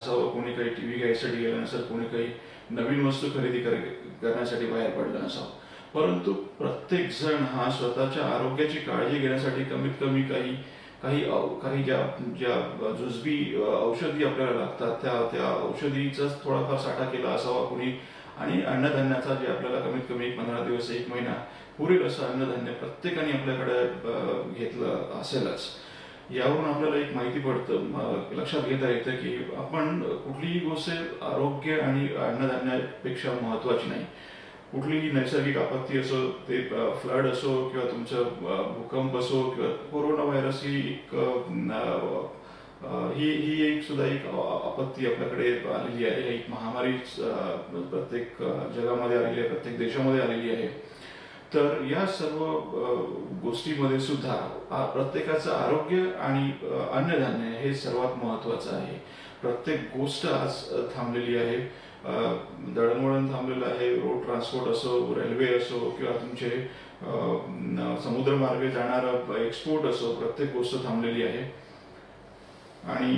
असावं, कोणी काही टीव्ही घ्यायसाठी गेलं नसेल, कोणी काही नवीन वस्तू खरेदी करण्यासाठी बाहेर पडलं नसावं. परंतु प्रत्येक जण हा स्वतःच्या आरोग्याची काळजी घेण्यासाठी कमीत कमी काही काही काही ज्या ज्या जुजबी औषधी आपल्याला लागतात त्या त्या औषधीचाच थोडाफार साठा केला असावा कोणी. आणि अन्नधान्याचा जे आपल्याला कमीत कमी 15 दिवस 1 महिना पुरेल असं अन्नधान्य प्रत्येकाने आपल्याकडे घेतलं असेलच. यावरून आपल्याला एक माहिती पडतं, लक्षात घेता येतं की आपण कुठलीही गोष्ट आरोग्य आणि अन्नधान्यापेक्षा महत्वाची नाही. कुठलीही नैसर्गिक आपत्ती असो, ते फ्लड असो किंवा तुमचं भूकंप असो किंवा कोरोना व्हायरस ही एक ही ही एक सुद्धा एक आपत्ती आपल्याकडे आलेली आहे. एक महामारी प्रत्येक जगामध्ये आलेली आहे, प्रत्येक देशामध्ये आलेली आहे. तर या सर्व गोष्टीमध्ये सुद्धा प्रत्येकाचं आरोग्य आणि अन्नधान्य हे सर्वात महत्वाचं आहे. प्रत्येक गोष्ट आज थांबलेली आहे. दळणवळण थांबलेलं आहे. रोड ट्रान्सपोर्ट असो, रेल्वे असो किंवा तुमचे समुद्रमार्गे जाणारा एक्सपोर्ट असो, प्रत्येक गोष्ट थांबलेली आहे. आणि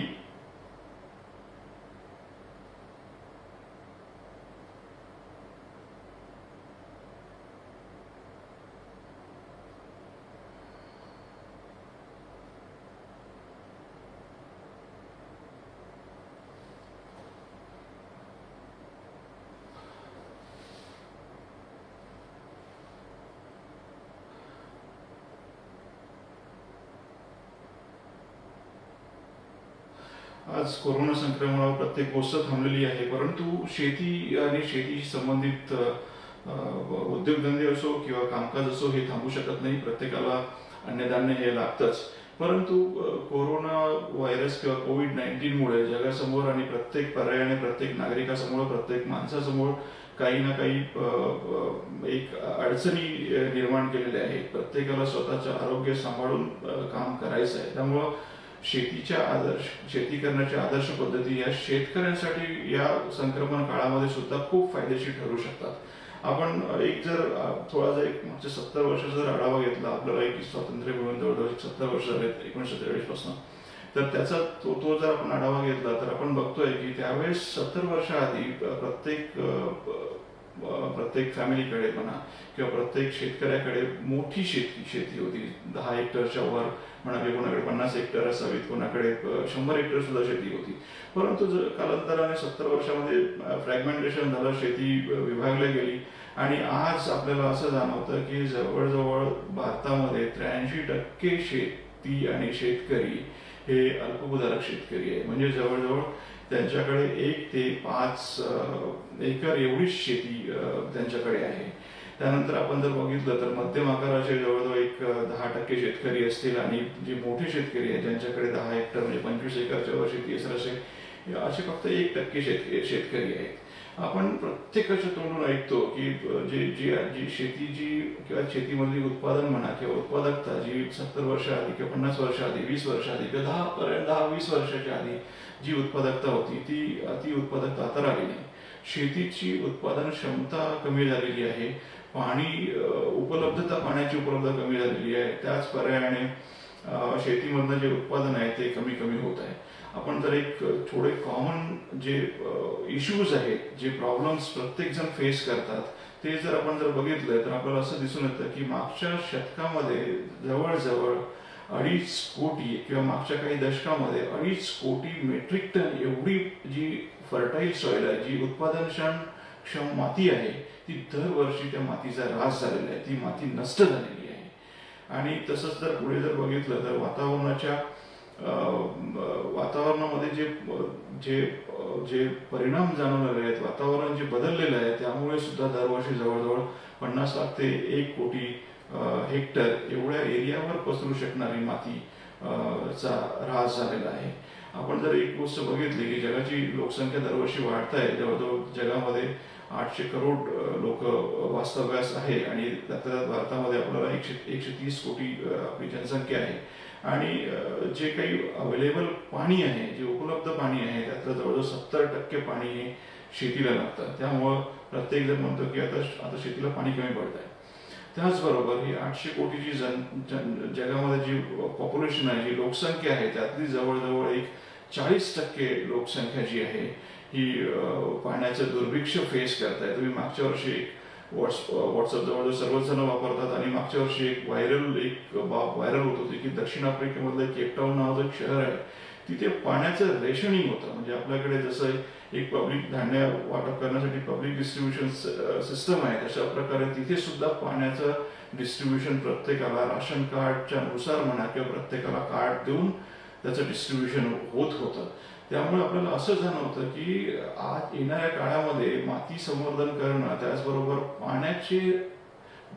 आज कोरोना संक्रमणावर प्रत्येक गोष्ट थांबलेली आहे. परंतु शेती आणि शेतीशी संबंधित उद्योगधंदे असो किंवा कामकाज असो हे थांबू शकत नाही. प्रत्येकाला अन्नधान्य हे लागतंच. परंतु कोरोना व्हायरस किंवा कोविड-19 जगासमोर आणि प्रत्येक पर्यायाने प्रत्येक नागरिकासमोर, प्रत्येक माणसासमोर काही ना काही एक अडचणी निर्माण केलेल्या आहेत. प्रत्येकाला स्वतःचं आरोग्य सांभाळून काम करायचं आहे. त्यामुळं शेती करण्याच्या आदर्श पद्धती या शेतकऱ्यांसाठी या संक्रमण काळामध्ये सुद्धा खूप फायदेशीर ठरू शकतात. आपण एक जर थोडा जर एक मागच्या 70 वर्षाचा जर आढावा घेतला, आपल्याला एक स्वातंत्र्य मिळून जवळजवळ 70 वर्ष झालेत 1943 पासून, तर त्याचा तो जर आपण आढावा घेतला तर आपण बघतोय की त्यावेळेस 70 वर्षाआधी प्रत्येक फॅमिलीकडे म्हणा किंवा प्रत्येक शेतकऱ्याकडे मोठी शेती होती. 10 हेक्टरच्या वर म्हणा, कोणाकडे 50 हेक्टर असावीत, कोणाकडे 100 हेक्टर सुद्धा शेती होती. परंतु कालांतराने 70 वर्षामध्ये फ्रॅगमेंटेशन झालं, शेती विभागली गेली आणि आज आपल्याला असं जाणवतं की जवळजवळ भारतामध्ये 83% शेती आणि शेतकरी हे अल्पभूधारक शेतकरी आहे. म्हणजे जवळजवळ त्यांच्याकडे 1 ते 5 एकर एवढीच शेती त्यांच्याकडे आहे. त्यानंतर आपण जर बघितलं तर मध्यम आकाराचे जवळजवळ एक 10% शेतकरी असतील आणि जे मोठे शेतकरी आहेत ज्यांच्याकडे 10 हेक्टर म्हणजे 25 एकरच्या वर शेती असेल असे फक्त 1% शेतकरी आहेत. आपण प्रत्येकाच्या तोंडून ऐकतो की जी शेतीची किंवा शेतीमधली उत्पादन म्हणा किंवा उत्पादकता जी 70 वर्ष आधी किंवा 50 वर्ष आधी, 20 वर्ष आधी किंवा 10-20 वर्षाच्या आधी जी उत्पादकता होती ती उत्पादकता आता राहिली नाही. शेतीची उत्पादन क्षमता कमी झालेली आहे. पाण्याची उपलब्धता कमी झालेली आहे. त्याच पर्यायाने शेतीमधनं जे उत्पादन आहे ते कमी कमी होत आहे. आपण जर एक थोडे कॉमन जे इश्यूज आहेत, जे प्रॉब्लेम्स प्रत्येक जण फेस करतात, ते जर आपण बघितलं तर आपल्याला असं दिसून येतं की मागच्या शतकामध्ये जवळजवळ 2.5 कोटी किंवा मागच्या काही दशकामध्ये 2.5 कोटी मेट्रिक टन एवढी जी फर्टाईल सॉइल आहे, जी उत्पादनक्षम माती आहे, ती दरवर्षी त्या मातीचा ऱ्हास झालेला आहे, ती माती नष्ट झालेली आहे. आणि तसंच जर पुढे जर बघितलं तर वातावरणामध्ये जे जे जे परिणाम जाणवलेले आहेत, वातावरण जे बदललेलं आहे, त्यामुळे सुद्धा दरवर्षी जवळजवळ 50 लाख ते 1 कोटी हेक्टर एवढ्या एरियावर पसरू शकणारी माती चा ऱ्हास झालेला आहे. आपण जर एक गोष्ट बघितली की जगाची लोकसंख्या दरवर्षी वाढत आहे. जवळजवळ जगामध्ये 800 करोड लोक वास्तव्यास आहे आणि त्यात भारतामध्ये आपल्याला 130 कोटी आपली जनसंख्या आहे. आणि जे काही अवेलेबल पाणी आहे, जे उपलब्ध पाणी आहे, त्यातलं जवळजवळ 70% पाणी हे शेतीला लागतं. त्यामुळं प्रत्येक जण म्हणतो की आता शेतीला पाणी कमी पडत आहे. त्याचबरोबर ही 800 कोटीची जगामध्ये जी पॉप्युलेशन आहे, जी लोकसंख्या आहे, त्यातली जवळजवळ एक 40% लोकसंख्या जी आहे ही पाण्याचं दुर्भिक्ष फेस करताय. तुम्ही मागच्या वर्षी एक व्हॉट्सअप जवळजवळ सर्वच जण वापरतात आणि मागच्या वर्षी एक बाब व्हायरल होत होती की दक्षिण आफ्रिकेमधलं एक केपटाऊन नावाचं एक शहर आहे, तिथे पाण्याचं रेशनिंग होतं. म्हणजे आपल्याकडे जसं एक पब्लिक धान्य वाटप करण्यासाठी पब्लिक डिस्ट्रीब्युशन सिस्टम आहे, तशा प्रकारे तिथे सुद्धा पाण्याचं डिस्ट्रीब्युशन प्रत्येकाला राशन कार्डच्या नुसार म्हणा किंवा प्रत्येकाला कार्ड देऊन त्याचं डिस्ट्रीब्युशन होत होतं. त्यामुळे आपल्याला असं जाणवतं की आज येणाऱ्या काळामध्ये माती संवर्धन करणं, त्याचबरोबर पाण्याचे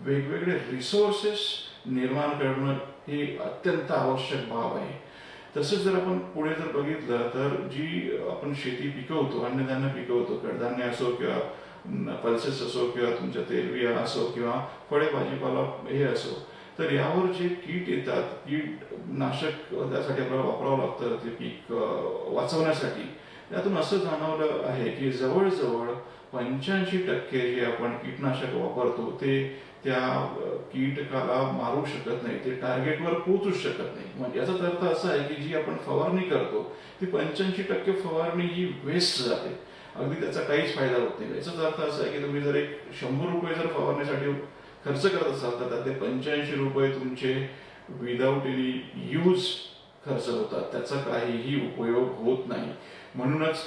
वेगवेगळे रिसोर्सेस निर्माण करणं ही अत्यंत आवश्यक बाब आहे. तसंच जर आपण पुढे जर बघितलं तर जी आपण शेती पिकवतो, अन्नधान्य पिकवतो, कडधान्य असो किंवा पल्सेस असो किंवा तुमच्या तेलबिया असो किंवा फळे भाजीपाला हे असो, तर यावर जे कीट येतात, कीटनाशक त्यासाठी आपल्याला वापरावं लागतं ते पीक वाचवण्यासाठी. त्यातून असं जाणवलं आहे की जवळजवळ 85% जे आपण कीटनाशक वापरतो ते त्या कीटकाला मारू शकत नाही, ते टार्गेटवर पोहोचूच शकत नाही. म्हणजे याचाच अर्थ असा आहे की जी आपण फवारणी करतो ती 85% फवारणी ही वेस्ट जाते, अगदी त्याचा काहीच फायदा होत नाही. याचाच अर्थ असा आहे की तुम्ही जर एक 100 रुपये जर फवारण्यासाठी खर्च करत असाल तर त्यातले 85 रुपये तुमचे विदाऊट एनी यूज खर्च होतात, त्याचा काहीही उपयोग होत नाही. म्हणूनच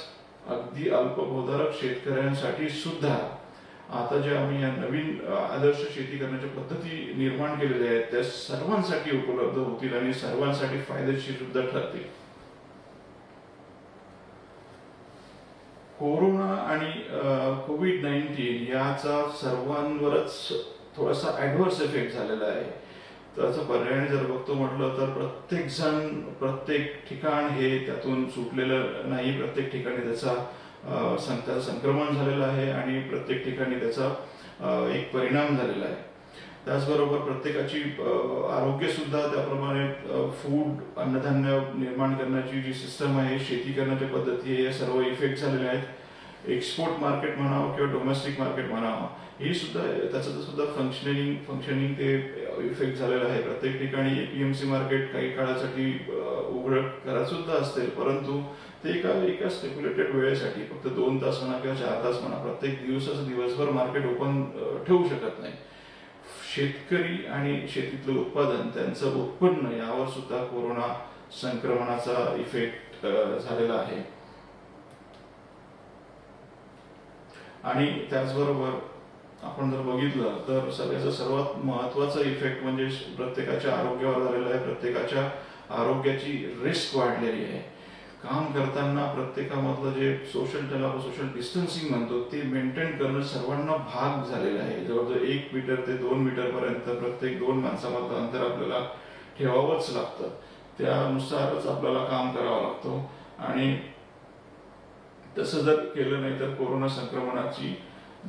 अगदी अल्पभूधारक शेतकऱ्यांसाठी सुद्धा आता जे आम्ही या नवीन आदर्श शेती करण्याच्या पद्धती निर्माण केलेल्या आहेत त्या सर्वांसाठी उपलब्ध होतील आणि सर्वांसाठी फायदेशीर सुद्धा ठरतील. कोरोना आणि कोविड-19 याचा सर्वांवरच थोडासा ऍडव्हर्स इफेक्ट झालेला आहे. त्याचं पर्यायाने जर बघतो म्हटलं तर प्रत्येक जण प्रत्येक ठिकाण हे त्यातून सुटलेलं नाही. प्रत्येक ठिकाणी त्याचं संक्रमण झालेलं आहे आणि प्रत्येक ठिकाणी त्याचा एक परिणाम झालेला आहे. त्याचबरोबर प्रत्येकाची आरोग्य सुद्धा त्याप्रमाणे फूड अन्नधान्य निर्माण करण्याची जी सिस्टम आहे, शेती करण्याच्या पद्धती आहे, या सर्व इफेक्ट झालेले आहेत. एक्सपोर्ट मार्केट म्हणावं किंवा डोमेस्टिक मार्केट म्हणावं, ही सुद्धा त्याचं सुद्धा फंक्शनिंग ते इफेक्ट झालेलं आहे. प्रत्येक ठिकाणी एपीएमसी मार्केट काही काळासाठी उघड करत सुद्धा असतील, परंतु ते एका स्पेक्युलेटेड वेळेसाठी फक्त 2 तास म्हणा किंवा 4 तास म्हणा, प्रत्येक दिवसभर मार्केट ओपन ठेवू शकत नाही. शेतकरी आणि शेतीतलं उत्पादन, त्यांचं उत्पन्न यावर सुद्धा कोरोना संक्रमणाचा इफेक्ट झालेला आहे. आणि त्याचबरोबर आपण जर बघितलं तर सगळ्याचा सर्वात महत्वाचा इफेक्ट म्हणजे प्रत्येकाच्या आरोग्यावर झालेला आहे. प्रत्येकाच्या आरोग्याची रिस्क वाढलेली आहे. काम करताना प्रत्येकामधलं जे सोशल डिस्टन्सिंग म्हणतो ते मेंटेन करणं सर्वांना भाग झालेलं आहे. जवळजवळ 1 मीटर ते 2 मीटर पर्यंत प्रत्येक 2 माणसामधलं अंतर आपल्याला ठेवावंच लागतं. त्यानुसारच आपल्याला काम करावं लागतं आणि तसं जर केलं नाही तर कोरोना संक्रमणाची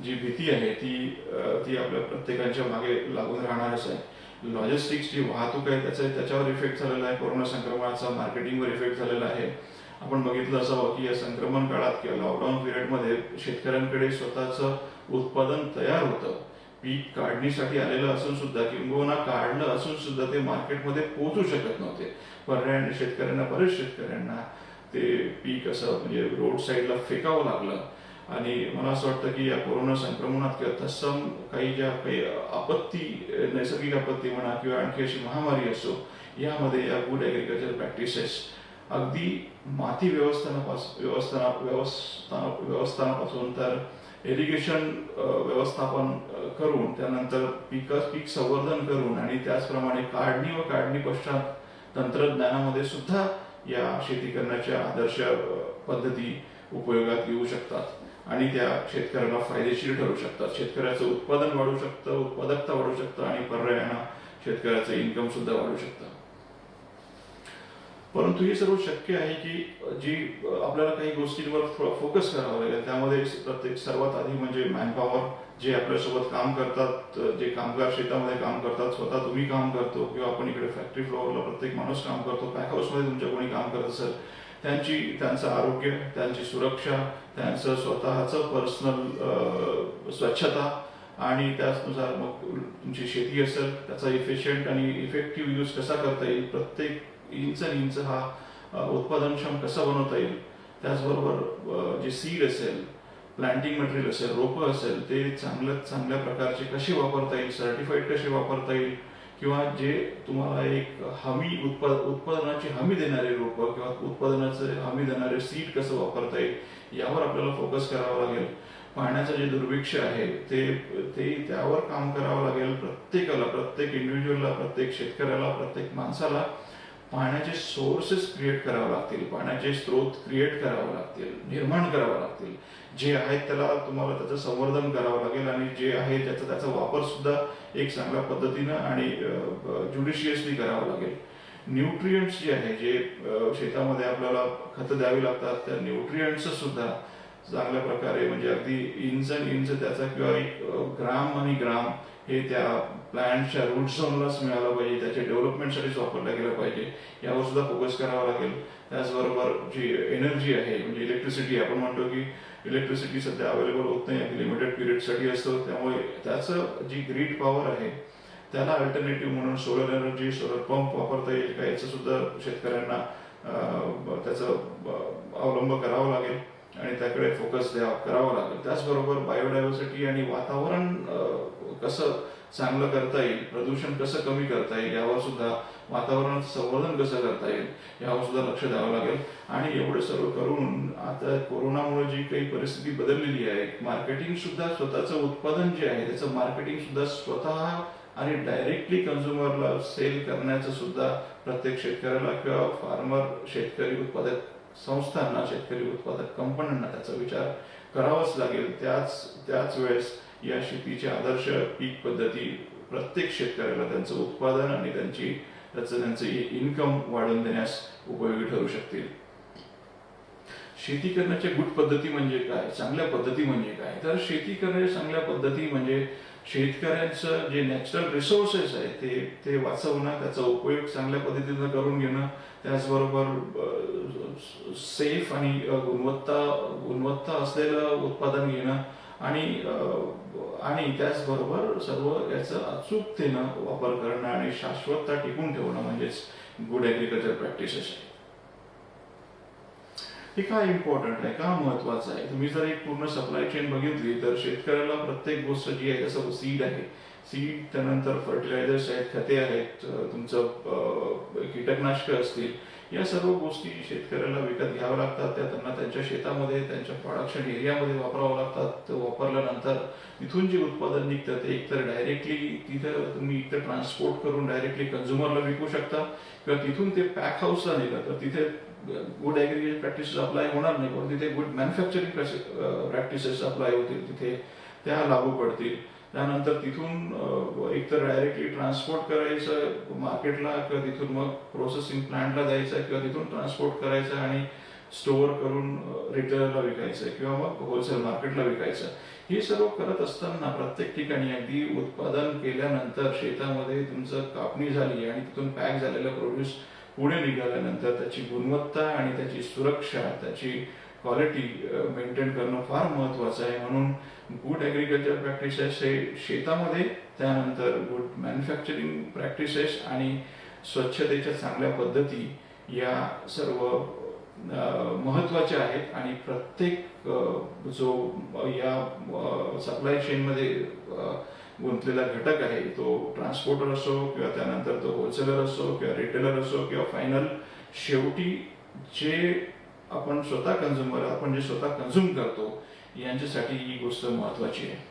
जी भीती आहे ती आपल्या प्रत्येकाच्या मागे लागून राहणारच आहे. लॉजिस्टिक्स जी वाहतूक आहे त्याच्यावर इफेक्ट झालेला आहे. कोरोना संक्रमणाचा मार्केटिंगवर इफेक्ट झालेला आहे. आपण बघितलं असावं की या संक्रमण काळात किंवा लॉकडाऊन पिरियडमध्ये शेतकऱ्यांकडे स्वतःचं उत्पादन तयार होतं, पीक काढणीसाठी आलेलं असून सुद्धा किंबहुना काढलं असून सुद्धा ते मार्केटमध्ये पोहोचू शकत नव्हते. पर्यायाने बरेच शेतकऱ्यांना ते पीक असं म्हणजे रोड साईडला फेकावं लागलं. आणि मला असं वाटतं की या कोरोना संक्रमणात किंवा तत्सम काही आपत्ती, नैसर्गिक आपत्ती म्हणा किंवा आणखी अशी महामारी असो, यामध्ये या गुड ॲग्रिकल्चर प्रॅक्टिसेस अगदी माती व्यवस्थापनापासून तर इरिगेशन व्यवस्थापन करून त्यानंतर पीक संवर्धन करून आणि त्याचप्रमाणे काढणी व काढणी पश्चात तंत्रज्ञानामध्ये सुद्धा या शेती करण्याच्या आदर्श पद्धती उपयोगात येऊ शकतात आणि त्या शेतकऱ्याला फायदेशीर ठरू शकतात. शेतकऱ्याचं उत्पादन वाढू शकतं, उत्पादकता वाढू शकतं आणि पर्यायानं शेतकऱ्याचं इन्कम सुद्धा वाढू शकतं. परंतु हे सर्व शक्य आहे की जी आपल्याला काही गोष्टींवर थोडा फोकस करावा लागेल. त्यामध्ये सर्वात आधी म्हणजे मॅनपॉवर, जे आपल्यासोबत काम करतात, जे कामगार शेतामध्ये काम करतात, स्वतः तुम्ही काम करतो किंवा आपण इकडे फॅक्टरी फ्लोअरला प्रत्येक माणूस काम करतो, पॅक हाऊसमध्ये तुमच्या कोणी काम करत असेल, त्यांचं आरोग्य, त्यांची सुरक्षा, त्यांचं स्वतःचं पर्सनल स्वच्छता आणि त्याचनुसार मग तुमची शेती असेल त्याचा इफिशियंट आणि इफेक्टिव्ह यूज कसा करता येईल, प्रत्येक इंच हा उत्पादनक्षम कसा बनवता येईल, त्याचबरोबर जे सीड असेल, प्लांटिंग मटेरियल असेल, रोपं असेल, ते चांगल्या प्रकारचे कसे वापरता येईल, सर्टिफाईड कसे वापरता येईल, किंवा जे तुम्हाला एक उत्पादनाची हमी देणारे रोपं किंवा उत्पादनाचे हमी देणारे सीड कसं वापरता येईल यावर आपल्याला फोकस करावा लागेल. पाण्याचं जे दुर्भिक्ष आहे ते त्यावर काम करावं लागेल. प्रत्येकाला, प्रत्येक इंडिव्हिज्युअलला, प्रत्येक शेतकऱ्याला, प्रत्येक माणसाला पाण्याचे सोर्सेस क्रिएट करावे लागतील, पाण्याचे स्रोत क्रिएट करावे लागतील, निर्माण करावे लागतील. जे आहेत त्याला तुम्हाला त्याचं संवर्धन करावं लागेल आणि जे आहे त्याचा वापर सुद्धा एक चांगल्या पद्धतीनं आणि ज्युडिशियसली करावा लागेल. न्यूट्रिएंट्स जे आहे, जे शेतामध्ये आपल्याला खतं द्यावी लागतात, त्या न्यूट्रिएंट्स सुद्धा चांगल्या प्रकारे, म्हणजे अगदी इंच आणि इंच त्याचा किंवा एक ग्राम आणि ग्राम हे त्या प्लांटच्या रूट झोनलाच मिळालं पाहिजे, त्याच्या डेव्हलपमेंटसाठीच वापरला गेला पाहिजे, यावर सुद्धा फोकस करावा लागेल. त्याचबरोबर जी एनर्जी आहे, म्हणजे इलेक्ट्रिसिटी, आपण म्हणतो की इलेक्ट्रिसिटी सध्या अवेलेबल होत नाही, लिमिटेड पिरियडसाठी असतो, त्यामुळे त्याचं जी ग्रीड पॉवर आहे त्याला अल्टरनेटिव्ह म्हणून सोलर एनर्जी, सोलर पंप वापरता येईल का, याचं सुद्धा शेतकऱ्यांना त्याचा अवलंब करावा लागेल आणि त्याकडे फोकस करावा लागेल. त्याचबरोबर बायोडायव्हर्सिटी आणि वातावरण कसं चांगलं करता येईल, प्रदूषण कसं कमी करता येईल, यावर सुद्धा, वातावरणाचं संवर्धन कसं करता येईल यावर सुद्धा लक्ष द्यावं लागेल. आणि एवढं सर्व करून आता कोरोनामुळे जी काही परिस्थिती बदललेली आहे, मार्केटिंग सुद्धा, स्वतःचं उत्पादन जे आहे त्याचं मार्केटिंग सुद्धा स्वतः आणि डायरेक्टली कन्झ्युमरला सेल करण्याचं सुद्धा प्रत्येक शेतकऱ्याला किंवा फार्मर, शेतकरी उत्पादक संस्थांना, शेतकरी उत्पादक कंपन्यांना त्याचा विचार करावाच लागेल. त्याच वेळेस या शेतीच्या आदर्श पीक पद्धती प्रत्येक शेतकऱ्याला त्यांचं उत्पादन आणि त्यांचं इन्कम वाढवून देण्यास उपयोगी ठरू शकतील. शेती करण्याच्या गुड पद्धती म्हणजे काय, चांगल्या पद्धती म्हणजे काय, तर शेती करण्याच्या चांगल्या पद्धती म्हणजे शेतकऱ्यांचं जे नॅचरल रिसोर्सेस आहे ते वाचवणं, त्याचा उपयोग चांगल्या पद्धतीनं करून घेणं, त्याचबरोबर सेफ आणि गुणवत्ता असलेलं उत्पादन घेणं आणि त्याचबरोबर सर्व याचा अचूकतेनं वापर करणं आणि शाश्वतता टिकून ठेवणं म्हणजेच गुड ऍग्रिकल्चर प्रॅक्टिसेस आहे. हे का इम्पॉर्टंट आहे, का महत्वाचं आहे? तुम्ही जर एक पूर्ण सप्लाय चेन बघितली तर शेतकऱ्याला प्रत्येक गोष्ट जी आहे, जसं सीड आहे, सीड, त्यानंतर फर्टिलायझर्स आहेत, खते आहेत, तुमचं कीटकनाशकं असतील, या सर्व गोष्टी शेतकऱ्याला विकत घ्याव्या लागतात. त्या त्यांना त्यांच्या शेतामध्ये, त्यांच्या प्रोडक्शन एरियामध्ये वापरावं लागतात. ते वापरल्यानंतर तिथून जे उत्पादन निघतं ते एकतर डायरेक्टली तिथं तुम्ही एकतर ट्रान्सपोर्ट करून डायरेक्टली कन्झ्युमरला विकू शकता, किंवा तिथून ते पॅक हाऊसला नेलं तर तिथे गुड ऍग्रिकल्चर प्रॅक्टिसेस अप्लाय होणार नाही, पण तिथे गुड मॅन्युफॅक्चरिंग प्रॅक्टिसेस अप्लाय होतील, तिथे त्या लागू पडतील. त्यानंतर तिथून एकतर डायरेक्टली ट्रान्सपोर्ट करायचं मार्केटला, किंवा तिथून मग प्रोसेसिंग प्लांटला द्यायचं, किंवा तिथून ट्रान्सपोर्ट करायचं आणि स्टोअर करून रिटेलरला विकायचं, किंवा मग होलसेल मार्केटला विकायचं. हे सर्व करत असताना प्रत्येक ठिकाणी अगदी उत्पादन केल्यानंतर शेतामध्ये तुमचं कापणी झाली आणि तिथून पॅक झालेला प्रोड्यूस पुढे निघाल्यानंतर त्याची गुणवत्ता आणि त्याची सुरक्षा, त्याची क्वालिटी मेंटेन करणं फार महत्वाचं आहे. म्हणून गुड ऍग्रिकल्चर प्रॅक्टिसेस हे शेतामध्ये, त्यानंतर गुड मॅन्युफॅक्चरिंग प्रॅक्टिसेस आणि स्वच्छतेच्या चांगल्या पद्धती या सर्व महत्वाच्या आहेत. आणि प्रत्येक जो या सप्लाय चेनमध्ये गुंतलेला घटक आहे, तो ट्रान्सपोर्टर असो, किंवा त्यानंतर तो होलसेलर असो, किंवा रिटेलर असो, किंवा फायनल शेवटी जे आपण स्वतः कन्झ्युमर, आपण जे स्वतः कन्झ्युम करतो, यांच्यासाठी ही गोष्ट महत्वाची आहे.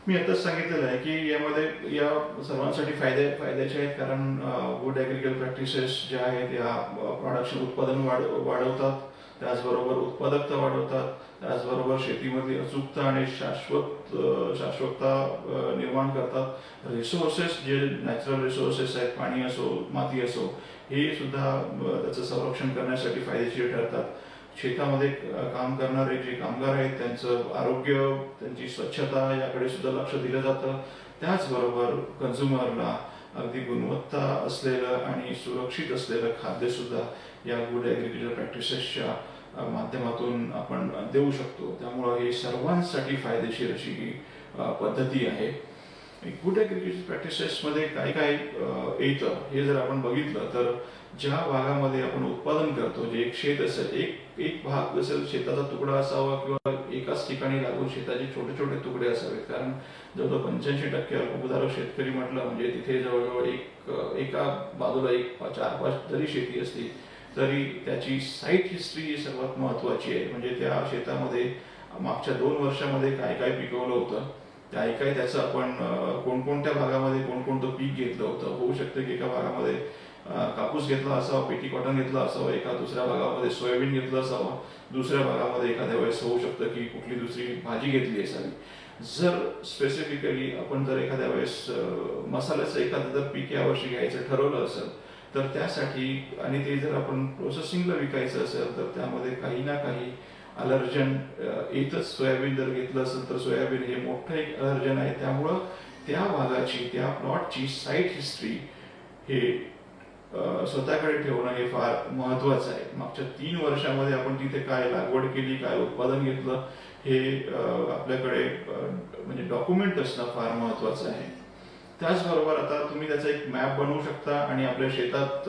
मी आताच सांगितलेलं आहे की यामध्ये या सर्वांसाठी फायद्याचे आहेत, कारण गुड ऍग्रिकल्चर प्रॅक्टिसेस ज्या आहेत या प्रोडक्शन उत्पादन वाढवतात, त्याचबरोबर उत्पादकता वाढवतात, त्याचबरोबर शेतीमध्ये अचूकता आणि शाश्वतता निर्माण करतात. रिसोर्सेस, जे नॅचरल रिसोर्सेस आहेत, पाणी असो, माती असो, हे सुद्धा त्याचं संरक्षण करण्यासाठी फायदेशीर ठरतात. शेतामध्ये काम करणारे जे कामगार आहेत त्यांचं आरोग्य, त्यांची स्वच्छता याकडे सुद्धा लक्ष दिलं जातं. त्याचबरोबर कन्झ्युमरला अगदी गुणवत्ता असलेलं आणि सुरक्षित असलेलं खाद्य सुद्धा या गुड ऍग्रिकल्चर प्रॅक्टिसेसच्या माध्यमातून आपण देऊ शकतो. त्यामुळं हे सर्वांसाठी फायदेशीर अशी ही पद्धती आहे. गुड ॲग्रिकल्चर प्रॅक्टिसेसमध्ये काय काय येतं हे जर आपण बघितलं तर ज्या भागामध्ये आपण उत्पादन करतो, जे एक शेत असेल, एक एक भाग असेल, शेताचा तुकडा असावा किंवा एकाच ठिकाणी लागून शेताचे छोटे छोटे तुकडे असावेत. कारण जवळजवळ 85% अल्पभूधारक शेतकरी म्हटलं म्हणजे तिथे जवळजवळ एका बाजूला एक 4-5 जरी शेती असली तरी त्याची साईट हिस्ट्री ही सर्वात महत्वाची आहे. म्हणजे त्या शेतामध्ये मागच्या 2 वर्षामध्ये काय काय पिकवलं होतं, काय काय त्याचं आपण कोणकोणत्या भागामध्ये कोणकोणतं पीक घेतलं होतं. होऊ शकतं की एका भागामध्ये कापूस घेतला असावा, पेटी कॉटन घेतला असावा, एका दुसऱ्या भागामध्ये सोयाबीन घेतलं असावं, दुसऱ्या भागामध्ये एखाद्या वेळेस होऊ शकतं की कुठली दुसरी भाजी घेतली असावी. जर स्पेसिफिकली आपण जर एखाद्या वेळेस मसाल्याचं एखादं जर पीक यावर्षी घ्यायचं ठरवलं असेल तर त्यासाठी आणि ते जर आपण प्रोसेसिंगला विकायचं असेल तर त्यामध्ये काही ना काही अलर्जन येतच. सोयाबीन जर घेतलं असेल तर सोयाबीन हे मोठं एक अलर्जन आहे. त्यामुळं त्या भागाची, त्या प्लॉटची साईट हिस्ट्री हे स्वतःकडे ठेवणं हे फार महत्वाचं आहे. मागच्या 3 वर्षामध्ये आपण तिथे काय लागवड केली, काय उत्पादन घेतलं हे आपल्याकडे म्हणजे डॉक्युमेंट असणं फार महत्वाचं आहे. त्याचबरोबर आता तुम्ही त्याचा एक मॅप बनवू शकता आणि आपल्या शेतात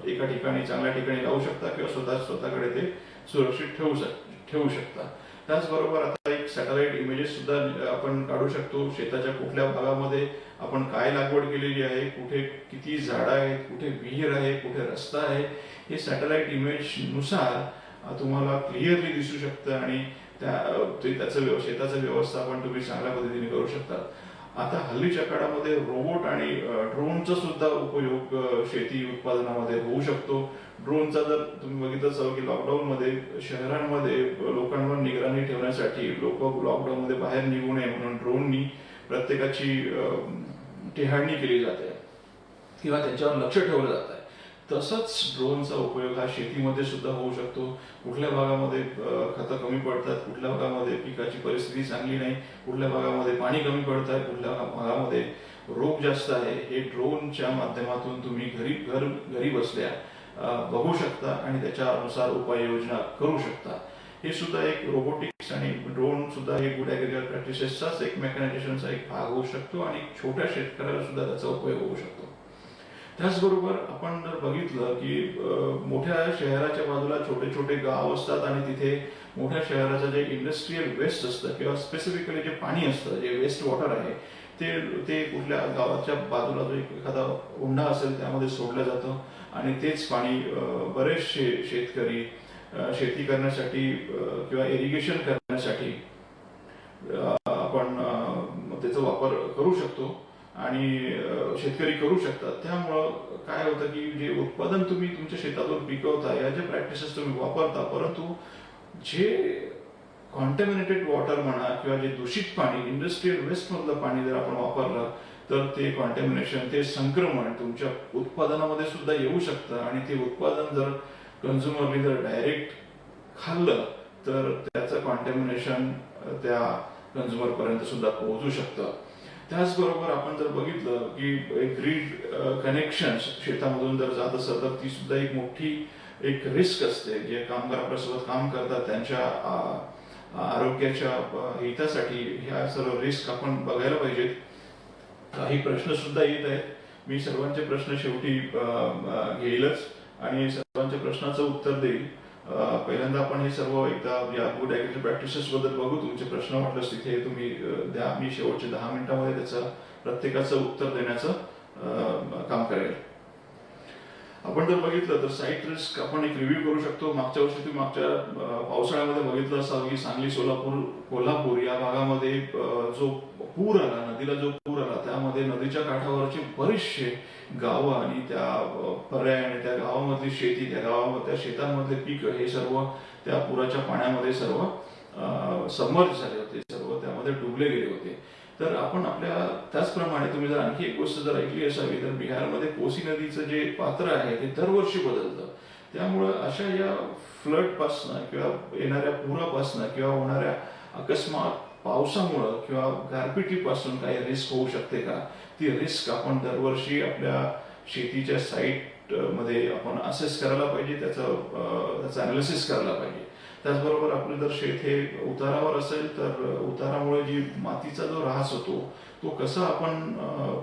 एका ठिकाणी चांगल्या ठिकाणी लावू शकता किंवा स्वतःकडे ते सुरक्षित ठेवू शकता. त्याचबरोबर आता एक सॅटेलाइट इमेजेस सुद्धा आपण काढू शकतो. शेताच्या कुठल्या भागामध्ये आपण काय लागवड केलेली आहे, कुठे किती झाडं आहेत, कुठे विहीर आहे, कुठे रस्ता आहे, हे सॅटेलाइट इमेज नुसार तुम्हाला क्लिअरली दिसू शकतं आणि त्याचं शेताचं व्यवस्थापन तुम्ही चांगल्या पद्धतीने करू शकता. आता हल्लीच्या काळामध्ये रोबोट आणि ड्रोनचा सुद्धा उपयोग शेती उत्पादनामध्ये होऊ शकतो. ड्रोनचा जर तुम्ही बघितलं असाल की लॉकडाऊनमध्ये शहरांमध्ये लोकांवर निगराणी ठेवण्यासाठी लोक लॉकडाऊनमध्ये बाहेर निघू नये म्हणून ड्रोननी प्रत्येकाची टेहाळणी केली जाते किंवा त्यांच्यावर लक्ष ठेवलं जात आहे. तसंच ड्रोनचा उपयोग हा शेतीमध्ये सुद्धा होऊ शकतो. कुठल्या भागामध्ये खतं कमी पडतात, कुठल्या भागामध्ये पिकाची परिस्थिती चांगली नाही, कुठल्या भागामध्ये पाणी कमी पडत आहे, कुठल्या भागामध्ये रोग जास्त आहे, हे ड्रोनच्या माध्यमातून तुम्ही घरी बसल्या बघू शकता आणि त्याच्यानुसार उपाययोजना करू शकता. हे सुद्धा एक रोबोटिक्स आणि ड्रोन सुद्धा हे गुड ॲग्रिकल्चर प्रॅक्टिसेसचाच एक मेकॅनायझेशनचा एक भाग होऊ शकतो आणि छोट्या शेतकऱ्याला सुद्धा त्याचा उपयोग होऊ शकतो. त्याचबरोबर आपण जर बघितलं की मोठ्या शहराच्या बाजूला छोटे छोटे गाव असतात आणि तिथे मोठ्या शहराचं जे इंडस्ट्रीयल वेस्ट असतं किंवा स्पेसिफिकली जे पाणी असतं, जे वेस्ट वॉटर आहे, ते कुठल्या गावाच्या बाजूला जो एखादा उंडा असेल त्यामध्ये सोडलं जातं आणि तेच पाणी बरेचसे शेतकरी शेती करण्यासाठी किंवा इरिगेशन करण्यासाठी आपण त्याचा वापर करू शकतो आणि शेतकरी करू शकतात. त्यामुळं काय होतं की जे उत्पादन तुम्ही तुमच्या शेतातून पिकवता, या जे प्रॅक्टिसेस तुम्ही वापरता, परंतु जे कॉन्टॅमिनेटेड वॉटर म्हणा किंवा जे दूषित पाणी, इंडस्ट्रियल वेस्ट मधलं पाणी जर आपण वापरलं तर ते कॉन्टॅमिनेशन, ते संक्रमण तुमच्या उत्पादनामध्ये सुद्धा येऊ शकतं आणि ते उत्पादन जर कन्झ्युमरने जर डायरेक्ट खाल्लं तर त्याचं कॉन्टॅमिनेशन त्या कन्झ्युमर पर्यंत सुद्धा पोहोचू शकतं. त्याचबरोबर आपण जर बघितलं की ग्रीड कनेक्शन शेतामधून जर जात असेल तर ती सुद्धा एक मोठी एक रिस्क असते. जे कामगार आपल्यासोबत काम करतात त्यांच्या आरोग्याच्या हितासाठी ह्या सर्व रिस्क आपण बघायला पाहिजेत. काही प्रश्न सुद्धा येत आहेत. मी सर्वांचे प्रश्न शेवटी घेईलच आणि सर्वांच्या प्रश्नाचं उत्तर देईल. पहिल्यांदा आपण हे सर्व एकदा या गुड ॲग्रिकल्चर प्रॅक्टिसेस बद्दल बघू. तुमचे प्रश्न वाटल्यास तिथे तुम्ही द्या. मी शेवटच्या 10 मिनिटांमध्ये त्याचं प्रत्येकाचं उत्तर देण्याचं काम करेल. आपण जर बघितलं तर साईट रिस्क आपण एक रिव्ह्यू करू शकतो. मागच्या वर्षी तुम्ही मागच्या पावसाळ्यामध्ये बघितलं असाल की सांगली, सोलापूर, कोल्हापूर या भागामध्ये जो पूर आला, नदीला जो पूर आला, त्यामध्ये नदीच्या काठावरची बरीचशे गावं आणि त्या पर्याय आणि त्या गावामधली शेती, त्या शेतांमधले पीक हे सर्व त्या पुराच्या पाण्यामध्ये सर्व सबमर्ज झाले होते, सर्व त्यामध्ये डुबले गेले होते. तर आपण आपल्या त्याचप्रमाणे तुम्ही जर आणखी एक गोष्ट जर ऐकली असावी तर बिहारमध्ये कोसी नदीचं जे पात्र आहे ते दरवर्षी बदलतं. त्यामुळं अशा या फ्लडपासनं किंवा येणाऱ्या पुरापासनं किंवा होणाऱ्या अकस्मात पावसामुळं किंवा गारपिटीपासून काही रिस्क होऊ शकते का, ती रिस्क आपण दरवर्षी आपल्या शेतीच्या साईट मध्ये आपण असेस करायला पाहिजे, त्याचं अनालिसिस करायला पाहिजे. त्याचबरोबर आपलं जर शेत हे उतारावर असेल तर उतारामुळे जी मातीचा जो ऱ्हास होतो तो कसा आपण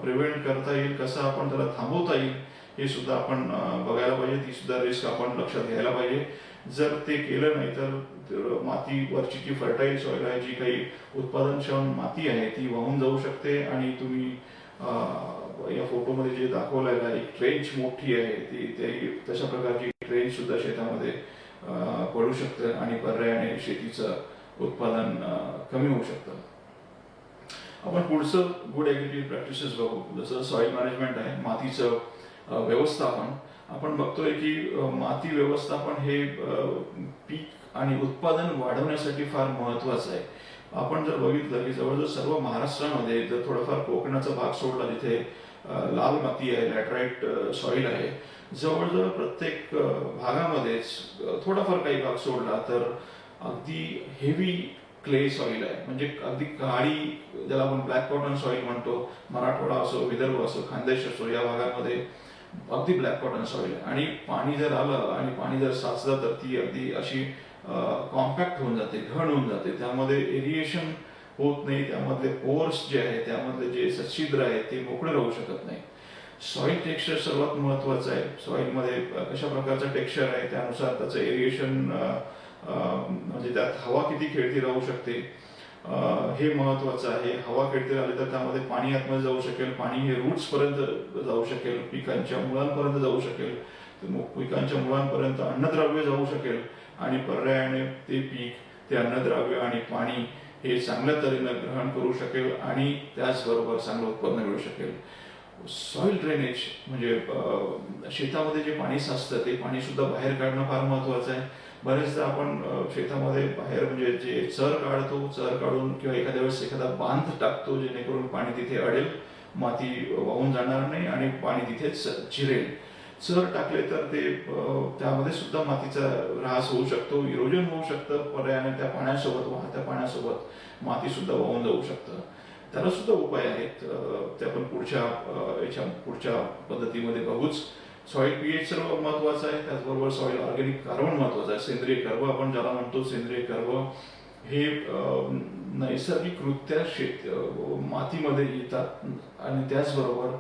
प्रिव्हेंट करता येईल, कसा आपण त्याला थांबवता येईल हे सुद्धा आपण बघायला पाहिजे. ती सुद्धा रिस्क आपण लक्षात घ्यायला पाहिजे. जर ते केलं नाही तर मातीवरची जी फर्टाईल सॉइल आहे, जी काही उत्पादनक्षम माती आहे ती वाहून जाऊ शकते आणि तुम्ही या फोटोमध्ये जे दाखवलेलं आहे एक ट्रेंच मोठी आहे ती तशा प्रकारची ट्रेंच सुद्धा शेतामध्ये पडू शकतं आणि पर्यायाने शेतीचं उत्पादन कमी होऊ शकतं. आपण पुढचं गुड ॲग्रिकल्चर प्रॅक्टिसेस बघू. जसं सॉइल मॅनेजमेंट आहे, मातीचं व्यवस्थापन. आपण बघतोय की माती व्यवस्थापन हे पीक आणि उत्पादन वाढवण्यासाठी फार महत्वाचं आहे. आपण जर बघितलं की जवळजवळ सर्व महाराष्ट्रामध्ये जर थोडाफार कोकणाचा भाग सोडला जिथे लाल माती आहे, लॅटराईट सॉइल आहे, जवळजवळ प्रत्येक भागामध्येच थोडाफार काही भाग सोडला तर अगदी हेवी क्ले सॉइल आहे. म्हणजे अगदी काळी, ज्याला आपण ब्लॅक कॉटन सॉइल म्हणतो, मराठवाडा असो, विदर्भ असो, खानदेश असो, या भागामध्ये अगदी ब्लॅक कॉटन सॉइल आहे. आणि पाणी जर आलं आणि पाणी जर साचलं तर ती अगदी अशी कॉम्पॅक्ट होऊन जाते, घन होऊन जाते. त्यामध्ये एरिएशन होत नाही, त्यामधले पोर्स जे आहे, त्यामधले जे सच्छिद्र आहेत ते मोकळे राहू शकत नाही. सॉइल टेक्स्चर सर्वात महत्वाचं आहे. सॉइलमध्ये कशा प्रकारचं टेक्स्चर आहे त्यानुसार त्याचं एरिएशन, म्हणजे त्यात हवा किती खेळती राहू शकते हे महत्वाचं आहे. हवा खेळती राहिली तर त्यामध्ये पाणी आतमध्ये जाऊ शकेल, पाणी हे रूट्स पर्यंत जाऊ शकेल, पिकांच्या मुळांपर्यंत जाऊ शकेल, पिकांच्या मुळांपर्यंत अन्नद्रव्य जाऊ शकेल आणि पर्यायाने ते पीक, ते अन्नद्रव्य आणि पाणी हे चांगल्या तऱ्हेने ग्रहण करू शकेल आणि त्याचबरोबर चांगलं उत्पन्न मिळू शकेल. सॉइल ड्रेनेज म्हणजे शेतामध्ये जे पाणी साचतं ते पाणी सुद्धा बाहेर काढणं फार महत्वाचं आहे. बरेचदा आपण शेतामध्ये बाहेर म्हणजे जे चर काढतो, चर काढून किंवा एखाद्या वेळेस एखादा बांध टाकतो जेणेकरून पाणी तिथे अडेल, माती वाहून जाणार नाही आणि पाणी तिथेच जिरेल. चर टाकले तर ते त्यामध्ये सुद्धा मातीचा ऱ्हास होऊ शकतो, इरोजन होऊ शकतं. पर्यायाने त्या पाण्यासोबत, वाहत्या पाण्यासोबत माती सुद्धा वाहून जाऊ शकतं. त्याला सुद्धा उपाय आहेत, ते आपण पुढच्या पद्धतीमध्ये बघूच. सॉइल पीएच सर्व महत्वाचं आहे, त्याचबरोबर सॉइल ऑर्गॅनिक कार्बन महत्वाचं आहे. सेंद्रिय कर्ब आपण ज्याला म्हणतो, सेंद्रिय कर्ब हे नैसर्गिकरित्या मातीमध्ये येतात आणि त्याचबरोबर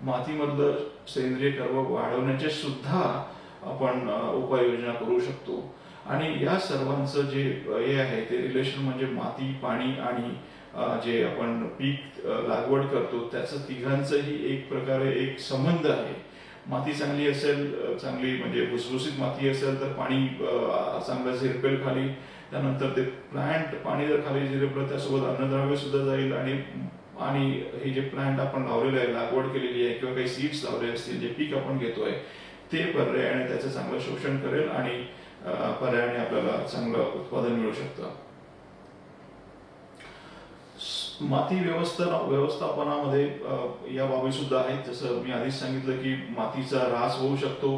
मातीमधलं सेंद्रिय कर्ब वाढवण्याचे सुद्धा आपण उपाययोजना करू शकतो. आणि या सर्वांचं जे हे आहे ते रिलेशन म्हणजे माती, पाणी आणि जे आपण पीक लागवड करतो त्याचं तिघांचंही एक प्रकारे एक संबंध आहे. माती चांगली असेल, चांगली म्हणजे भुसभुशीत माती असेल तर पाणी चांगलं झिरपेल खाली. त्यानंतर ते प्लांट पाणी जर खाली झिरपलं त्यासोबत अन्नद्रव्य सुद्धा जाईल आणि हे जे प्लांट आपण लावलेले आहे, लागवड केलेली आहे किंवा काही सीड्स लावले असतील, जे पीक आपण घेतोय ते पर्यायाने त्याचं चांगलं शोषण करेल आणि पर्यायाने आपल्याला चांगलं उत्पादन मिळू शकतं. माती व्यवस्थापनामध्ये या बाबी सुद्धा आहेत. जसं मी आधीच सांगितलं की मातीचा ऱ्हास होऊ शकतो,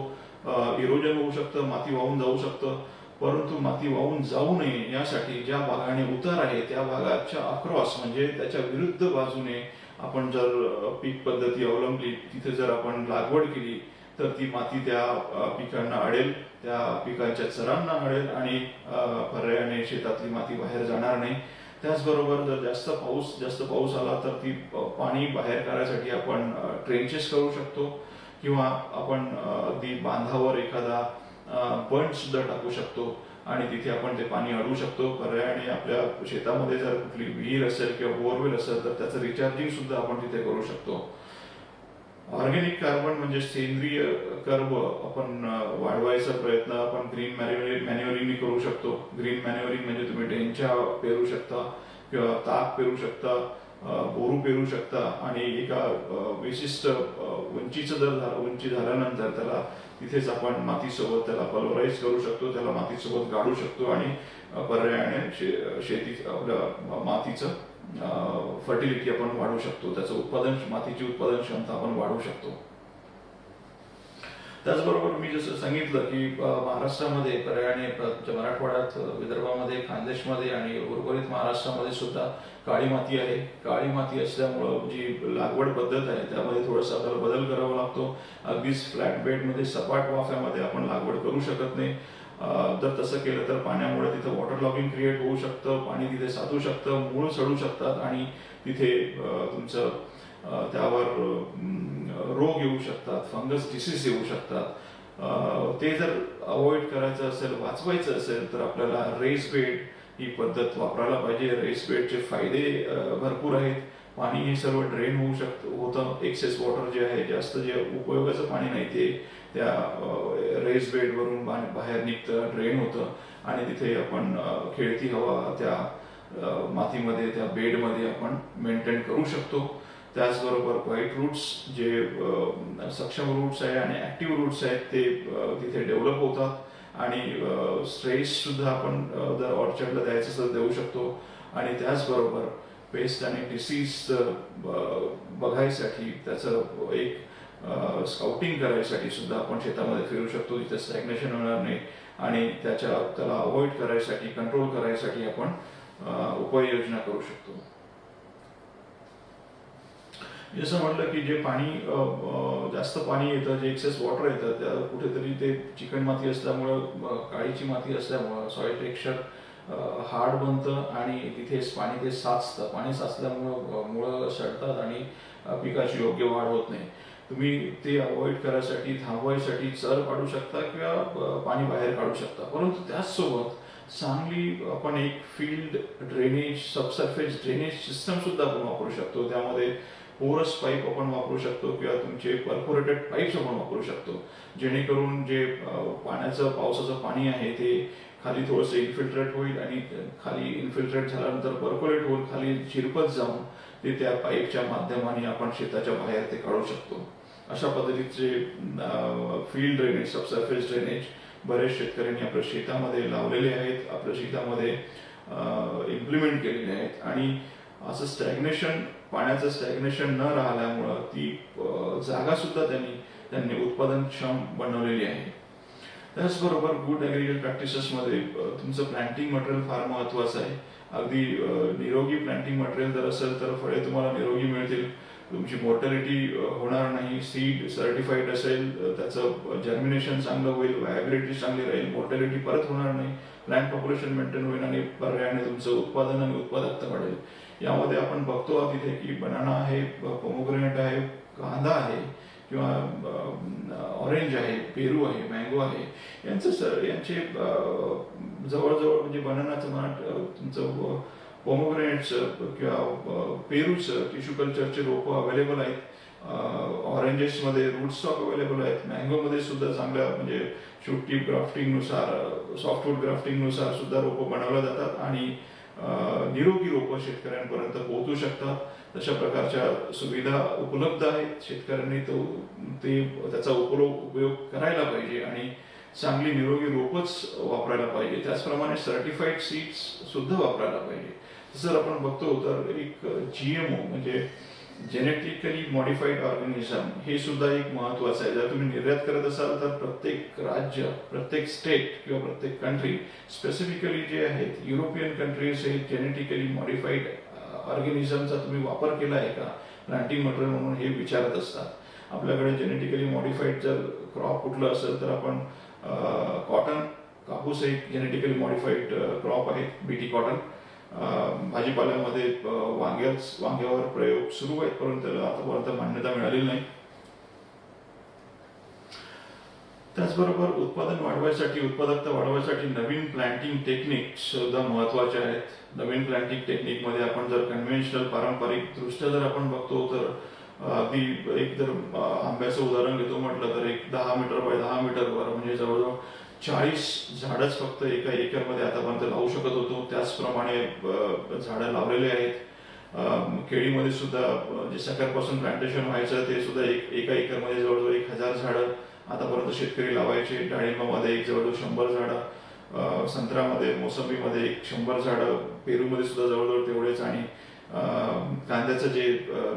इरोजन होऊ शकतं, माती वाहून जाऊ शकतं. परंतु माती वाहून जाऊ नये यासाठी ज्या भागाने उतार आहे त्या भागाच्या अक्रॉस म्हणजे त्याच्या विरुद्ध बाजूने आपण जर पीक पद्धती अवलंबली, तिथे जर आपण लागवड केली तर ती माती त्या पिकांना अडेल, त्या पिकांच्या चरांना अडेल आणि पर्यायाने शेतातली माती बाहेर जाणार नाही. त्याचबरोबर जर जास्त पाऊस आला तर ती पाणी बाहेर काढण्यासाठी आपण ट्रेंचेस करू शकतो किंवा आपण अगदी बांधावर एखादा बंड सुद्धा टाकू शकतो आणि तिथे आपण ते पाणी अडवू शकतो. पर्यायाने आपल्या शेतामध्ये जर कुठली विहीर असेल किंवा बोरवेल असेल तर त्याचं रिचार्जिंग सुद्धा आपण तिथे करू शकतो. ऑर्गॅनिक कार्बन म्हणजे सेंद्रिय कर्ब आपण वाढवायचा प्रयत्न आपण ग्रीन मॅन्युअरिंग करू शकतो. ग्रीन मॅन्युअरिंग म्हणजे तुम्ही ढेंचा पेरू शकता किंवा ताक पेरू शकता, बोरू पेरू शकता आणि एका विशिष्ट उंची झाल्यानंतर त्याला तिथेच आपण मातीसोबत त्याला पल्वराईज करू शकतो, त्याला मातीसोबत गाडू शकतो आणि पर्यायाने शेती आपल्या मातीचं फर्टिलिटी आपण वाढवू शकतो, त्याचं मातीची उत्पादन क्षमता आपण वाढवू शकतो. त्याचबरोबर मी जसं सांगितलं की महाराष्ट्रामध्ये पर्यायाने मराठवाड्यात, विदर्भामध्ये, खानदेशमध्ये आणि उर्वरित महाराष्ट्रामध्ये सुद्धा काळी माती आहे. काळी माती असल्यामुळं जी लागवड पद्धत आहे त्यामध्ये थोडासा आपल्याला बदल करावा लागतो. अगदीच फ्लॅट बेडमध्ये, सपाट वाफ्यामध्ये आपण लागवड करू शकत नाही. जर तसं केलं तर पाण्यामुळे तिथं वॉटर लॉगिंग क्रिएट होऊ शकतं, पाणी तिथे साचू शकतं, मूळ सडू शकतात आणि तिथे तुमचं त्यावर रोग येऊ शकतात, फंगस डिसीज येऊ शकतात. ते जर अवॉइड करायचं असेल, वाचवायचं असेल तर आपल्याला रेस बेड ही पद्धत वापरायला पाहिजे. रेस बेडचे फायदे भरपूर आहेत. पाणी हे सर्व ड्रेन होतं. एक्सेस वॉटर जे आहे, जास्त जे उपयोगाचं पाणी नाही ते त्या रेस बेडवरून बाहेर निघतं, ड्रेन होतं आणि तिथे आपण खेळती हवा त्या मातीमध्ये, त्या बेडमध्ये आपण मेंटेन करू शकतो. त्याचबरोबर व्हाईट रूट्स जे सक्षम रूट्स आहे आणि ऍक्टिव्ह रूट्स आहेत ते तिथे डेव्हलप होतात आणि स्ट्रेस सुद्धा आपण जर ऑर्चर्डला द्यायचं असेल देऊ शकतो. आणि त्याचबरोबर पेस्ट आणि डिसीज बघायसाठी त्याचं एक स्काउटिंग करायसाठी सुद्धा आपण शेतामध्ये फिरू शकतो. तिथे स्टॅग्नेशन होणार नाही आणि त्याला अवॉइड करायसाठी, कंट्रोल करायसाठी आपण उपाययोजना करू शकतो. जसं म्हटलं की जे पाणी जास्त पाणी येतं, जे एक्सेस वॉटर येतं, त्या कुठेतरी ते चिकण माती असल्यामुळं, काळीची माती असल्यामुळं सॉइल टेक्स्चर हार्ड बनतं आणि तिथेच पाणी ते साचतं. पाणी साचल्यामुळं मुळं सडतात आणि पिकाची योग्य वाढ होत नाही. तुम्ही ते अवॉइड करायसाठी, थांबवायसाठी चर काढू शकता किंवा पाणी बाहेर काढू शकता. परंतु त्याचसोबत चांगली आपण एक field drainage, subsurface drainage system सुद्धा आपण वापरू शकतो. त्यामध्ये पोरस पाईप आपण वापरू शकतो किंवा तुमचे परफोरेटेड पाईप्स आपण वापरू शकतो, जेणेकरून जे पावसाचं पाणी आहे ते खाली थोडंसं इन्फिल्ट्रेट होईल आणि खाली इन्फिल्ट्रेट झाल्यानंतर परकोलेट होऊन खाली शिरपत जाऊन ते त्या पाईपच्या माध्यमाने आपण शेताच्या बाहेर ते काढू शकतो. अशा पद्धतीचे फील्ड ड्रेनेज, सबसर्फेस ड्रेनेज बरेच शेतकऱ्यांनी आपल्या शेतामध्ये लावलेले आहेत, आपल्या शेतामध्ये इम्प्लिमेंट केलेले आहेत आणि असं पाण्याचं स्टॅग्नेशन न राहिल्यामुळं ती जागा सुद्धा त्यांनी उत्पादनक्षम बनवलेली आहे. त्याचबरोबर गुड ॲग्रिकल्चर प्रॅक्टिसेसमध्ये तुमचं प्लांटिंग मटेरियल फार महत्त्वाचं आहे. अगदी निरोगी प्लांटिंग मटेरियल जर असेल तर फळे तुम्हाला निरोगी मिळतील, तुमची मोर्टॅलिटी होणार नाही. सीड सर्टिफाईड असेल, त्याचं जर्मिनेशन चांगलं होईल, व्हायबिलिटी चांगली राहील, मोर्टॅलिटी परत होणार नाही, प्लांट पॉप्युलेशन मेंटेन होईल आणि पर्यायाने तुमचं उत्पादन आणि उत्पादकता वाढेल. यामध्ये आपण बघतो तिथे की बनाना आहे, पोमोग्रेनेट आहे, कांदा आहे किंवा ऑरेंज आहे, पेरू आहे, मँगो आहे, यांचे जवळजवळ म्हणजे बनानाचं म्हणा, तुमचं पोमोग्रेनेटचं किंवा पेरूचं टिश्यू कल्चरचे रोपं अवेलेबल आहेत. ऑरेंजेसमध्ये रूट स्टॉक अवेलेबल आहेत. मँगोमध्ये सुद्धा चांगल्या म्हणजे शूट टीप ग्राफ्टिंगनुसार, सॉफ्टवूड ग्राफ्टिंगनुसार सुद्धा रोपं बनवल्या जातात आणि निरोगी रोपं शेतकऱ्यांपर्यंत पोहोचू शकतात. तशा प्रकारच्या सुविधा उपलब्ध आहेत. शेतकऱ्यांनी त्याचा उपयोग करायला पाहिजे आणि चांगली निरोगी रोपच वापरायला पाहिजे. त्याचप्रमाणे सर्टिफाईड सीड्स सुद्धा वापरायला पाहिजे. जर आपण बघतो तर एक GMO म्हणजे जेनेटिकली मॉडिफाईड ऑर्गॅनिझम हे सुद्धा एक महत्वाचं आहे. जर तुम्ही निर्यात करत असाल तर प्रत्येक राज्य, प्रत्येक स्टेट किंवा प्रत्येक कंट्री, स्पेसिफिकली जे आहेत युरोपियन कंट्रीज हे जेनेटिकली मॉडिफाईड ऑर्गॅनिझमचा तुम्ही वापर केला आहे का प्लांटिंग मटेरियल म्हणून हे विचारत असतात. आपल्याकडे जेनेटिकली मॉडिफाईड जर क्रॉप कुठलं असेल तर आपण कॉटन, कापूस एक जेनेटिकली मॉडिफाईड क्रॉप आहे, BT कॉटन. भाजीपाल्यामध्ये वांग्यावर प्रयोग सुरू आहेत, परंतु त्याला आतापर्यंत मान्यता मिळालेली नाही. त्याचबरोबर उत्पादन वाढवायसाठी, उत्पादकता वाढवायसाठी नवीन प्लांटिंग टेक्निक सुद्धा महत्वाचे आहेत. नवीन प्लांटिंग टेक्निकमध्ये आपण जर कन्व्हेन्शनल, पारंपरिक दृष्ट्या जर आपण बघतो तर अगदी एक जर आंब्याचं उदाहरण घेतो म्हटलं तर एक 10 मीटर बाय 10 मीटरवर म्हणजे जवळजवळ 40 झाडच फक्त एका एकरमध्ये आतापर्यंत लावू शकत होतो. त्याचप्रमाणे झाडं लावलेले आहेत. केळीमध्ये सुद्धा जे साखरपासून प्लांटेशन व्हायचं ते सुद्धा एका एकरमध्ये जवळजवळ 1000 झाडं आतापर्यंत शेतकरी लावायचे. डाळिंबामध्ये जवळजवळ 100 झाडं, संत्र्यामध्ये, मोसंबीमध्ये 100 झाडं, पेरूमध्ये सुद्धा जवळजवळ तेवढेच आणि कांद्याचं जे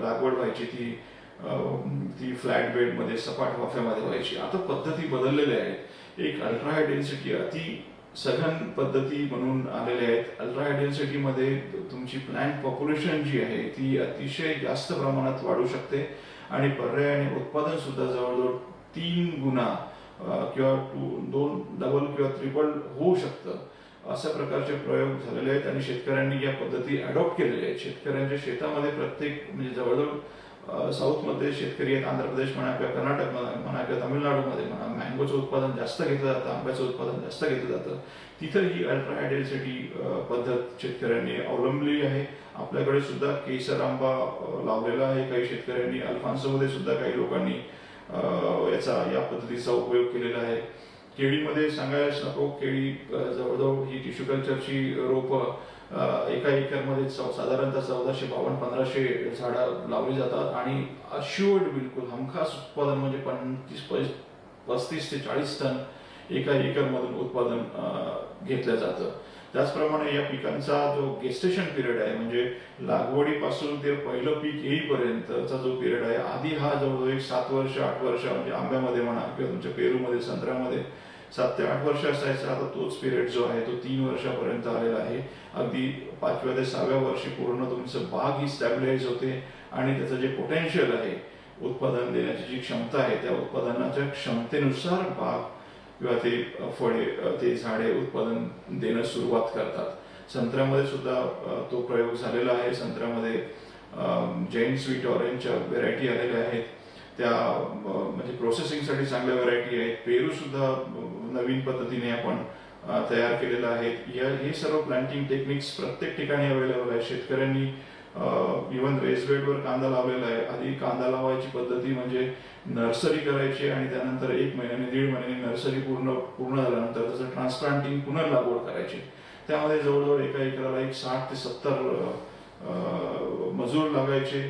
लागवड व्हायची ती ती फ्लॅट बेडमध्ये सपाट वाफ्यामध्ये व्हायची. आता पद्धती बदललेल्या आहेत. एक अल्ट्रा हाय डेन्सिटी अति सघन पद्धती म्हणून आलेल्या आहेत. अल्ट्रा हाय डेन्सिटीमध्ये तुमची प्लांट पॉप्युलेशन जी आहे ती अतिशय जास्त प्रमाणात वाढू शकते आणि पर्यायाने उत्पादन सुद्धा जवळजवळ 3 गुणा किंवा 2 डबल किंवा ट्रिपल होऊ शकतं. अशा प्रकारचे प्रयोग झालेले आहेत आणि शेतकऱ्यांनी या पद्धती अडॉप्ट केलेल्या आहेत. शेतकऱ्यांच्या शेतामध्ये प्रत्येक म्हणजे जवळजवळ साऊथमध्ये शेतकरी आहेत, आंध्र प्रदेश म्हणा किंवा कर्नाटक म्हणा किंवा तामिळनाडूमध्ये म्हणा, मँगोचं उत्पादन जास्त घेतलं जातं, आंब्याचं उत्पादन जास्त घेतलं जातं. तिथं ही अल्ट्रा हाय डेन्सिटी पद्धत शेतकऱ्यांनी अवलंबली आहे. आपल्याकडे सुद्धा केसर आंबा लावलेला आहे काही शेतकऱ्यांनी. अल्फान्सोमध्ये सुद्धा काही लोकांनी या पद्धतीचा उपयोग केलेला आहे. केळीमध्ये सांगायलाच नको, केळी जवळजवळ ही टिश्यू कल्चरची रोपं एका एकरमध्ये साधारणतः 1452-1500 झाडं लावली जातात आणि अश्युअर्ड बिलकुल हमखास उत्पादन म्हणजे 35 ते 40 टन एका एकरमधून उत्पादन घेतलं जातं. त्याचप्रमाणे या पिकांचा जो गेस्टेशन पिरियड आहे म्हणजे लागवडीपासून ते पहिलं पीक येईपर्यंतचा जो पिरियड आहे, आधी हा जवळजवळ 7 वर्ष 8 वर्ष म्हणजे आंब्यामध्ये म्हणा किंवा तुमच्या पेरूमध्ये संत्र्यामध्ये 7 ते 8 वर्ष असायचा. आता तोच पिरियड जो आहे तो 3 वर्षापर्यंत आलेला आहे. अगदी 5व्या ते 6व्या वर्षी पूर्ण तुमचं बाग ही स्टॅबिलाइज होते आणि त्याचं जे पोटेन्शियल आहे, उत्पादन देण्याची जी क्षमता आहे, त्या उत्पादनाच्या क्षमतेनुसार बाग किंवा ते फळे ते झाडे उत्पादन देणं सुरुवात करतात. संत्र्यामध्ये सुद्धा तो प्रयोग झालेला आहे. संत्र्यामध्ये जैन स्वीट ऑरेंजच्या व्हेरायटी आलेल्या आहेत. त्या म्हणजे प्रोसेसिंगसाठी चांगल्या व्हरायटी आहेत. पेरू सुद्धा नवीन पद्धतीने आपण तयार केलेलं आहे. हे सर्व प्लांटिंग टेक्निक्स प्रत्येक ठिकाणी अवेलेबल आहे. शेतकऱ्यांनी इव्हन रेस बेडवर कांदा लावलेला आहे. आधी कांदा लावायची पद्धती म्हणजे नर्सरी करायची आणि त्यानंतर 1 महिन्याने 1.5 महिन्याने नर्सरी पूर्ण झाल्यानंतर त्याचं ट्रान्सप्लांटिंग पुन्हा लागवड करायची. त्यामध्ये जवळजवळ एका एकराला 60 ते 70 मजूर लागायचे,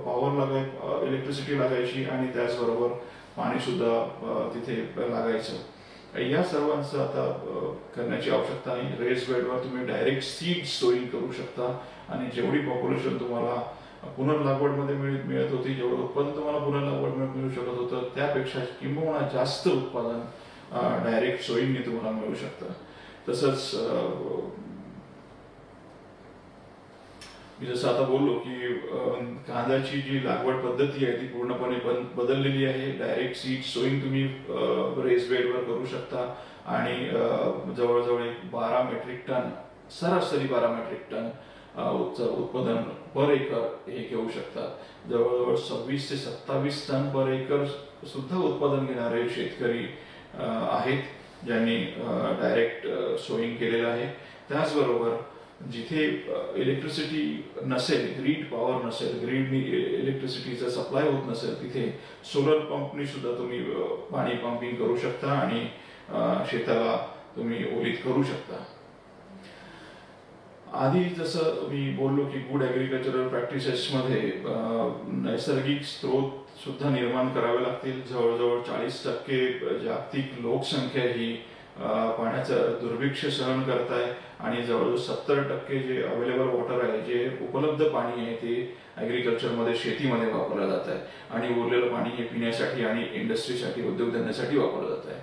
पॉवर इलेक्ट्रिसिटी लागायची आणि त्याचबरोबर पाणी सुद्धा तिथे लागायचं. या सर्वांचं आता करण्याची आवश्यकता नाही. रेस बेडवर तुम्ही डायरेक्ट सीड सोईंग करू शकता आणि जेवढी पॉप्युलेशन तुम्हाला पुनर्लागवडमध्ये मिळत होती, जेवढं उत्पादन तुम्हाला पुनर्लागवड मिळू शकत होतं, त्यापेक्षा किंबहुना जास्त उत्पादन डायरेक्ट सोईंगने तुम्हाला मिळू शकतं. तसंच मी जसं आता बोललो की कांद्याची जी लागवड पद्धती आहे ती पूर्णपणे बदललेली आहे. डायरेक्ट सीड सोईंग तुम्ही रेस बेडवर करू शकता आणि जवळजवळ 12 मेट्रिक टन सरासरी 12 मेट्रिक टन उत्पादन पर एकर हे घेऊ शकतात. जवळजवळ 26 ते 27 टन पर एकर सुद्धा उत्पादन घेणारे शेतकरी आहेत ज्यांनी डायरेक्ट सोईंग केलेलं आहे. त्याचबरोबर जिथे इलेक्ट्रिसिटी नसेल, ग्रीड पॉवर नसेल, ग्रीडनी इलेक्ट्रिसिटीचा सप्लाय होत नसेल, तिथे सोलर पंपनी सुद्धा तुम्ही पाणी पंपिंग करू शकता आणि शेताला तुम्ही ओलीत करू शकता. आधी जसं मी बोललो की गुड ऍग्रिकल्चरल प्रॅक्टिसेसमध्ये नैसर्गिक स्रोत सुद्धा निर्माण करावे लागतील. जवळजवळ 40% जागतिक लोकसंख्या ही पाण्याचं दुर्भिक्ष सहन करत आहे आणि जवळजवळ 70% जे अवेलेबल वॉटर आहे, जे उपलब्ध पाणी आहे, ते ऍग्रिकल्चरमध्ये शेतीमध्ये वापरलं जात आहे आणि उरलेलं पाणी हे पिण्यासाठी आणि इंडस्ट्रीसाठी उद्योगधंद्यासाठी वापरलं जात आहे.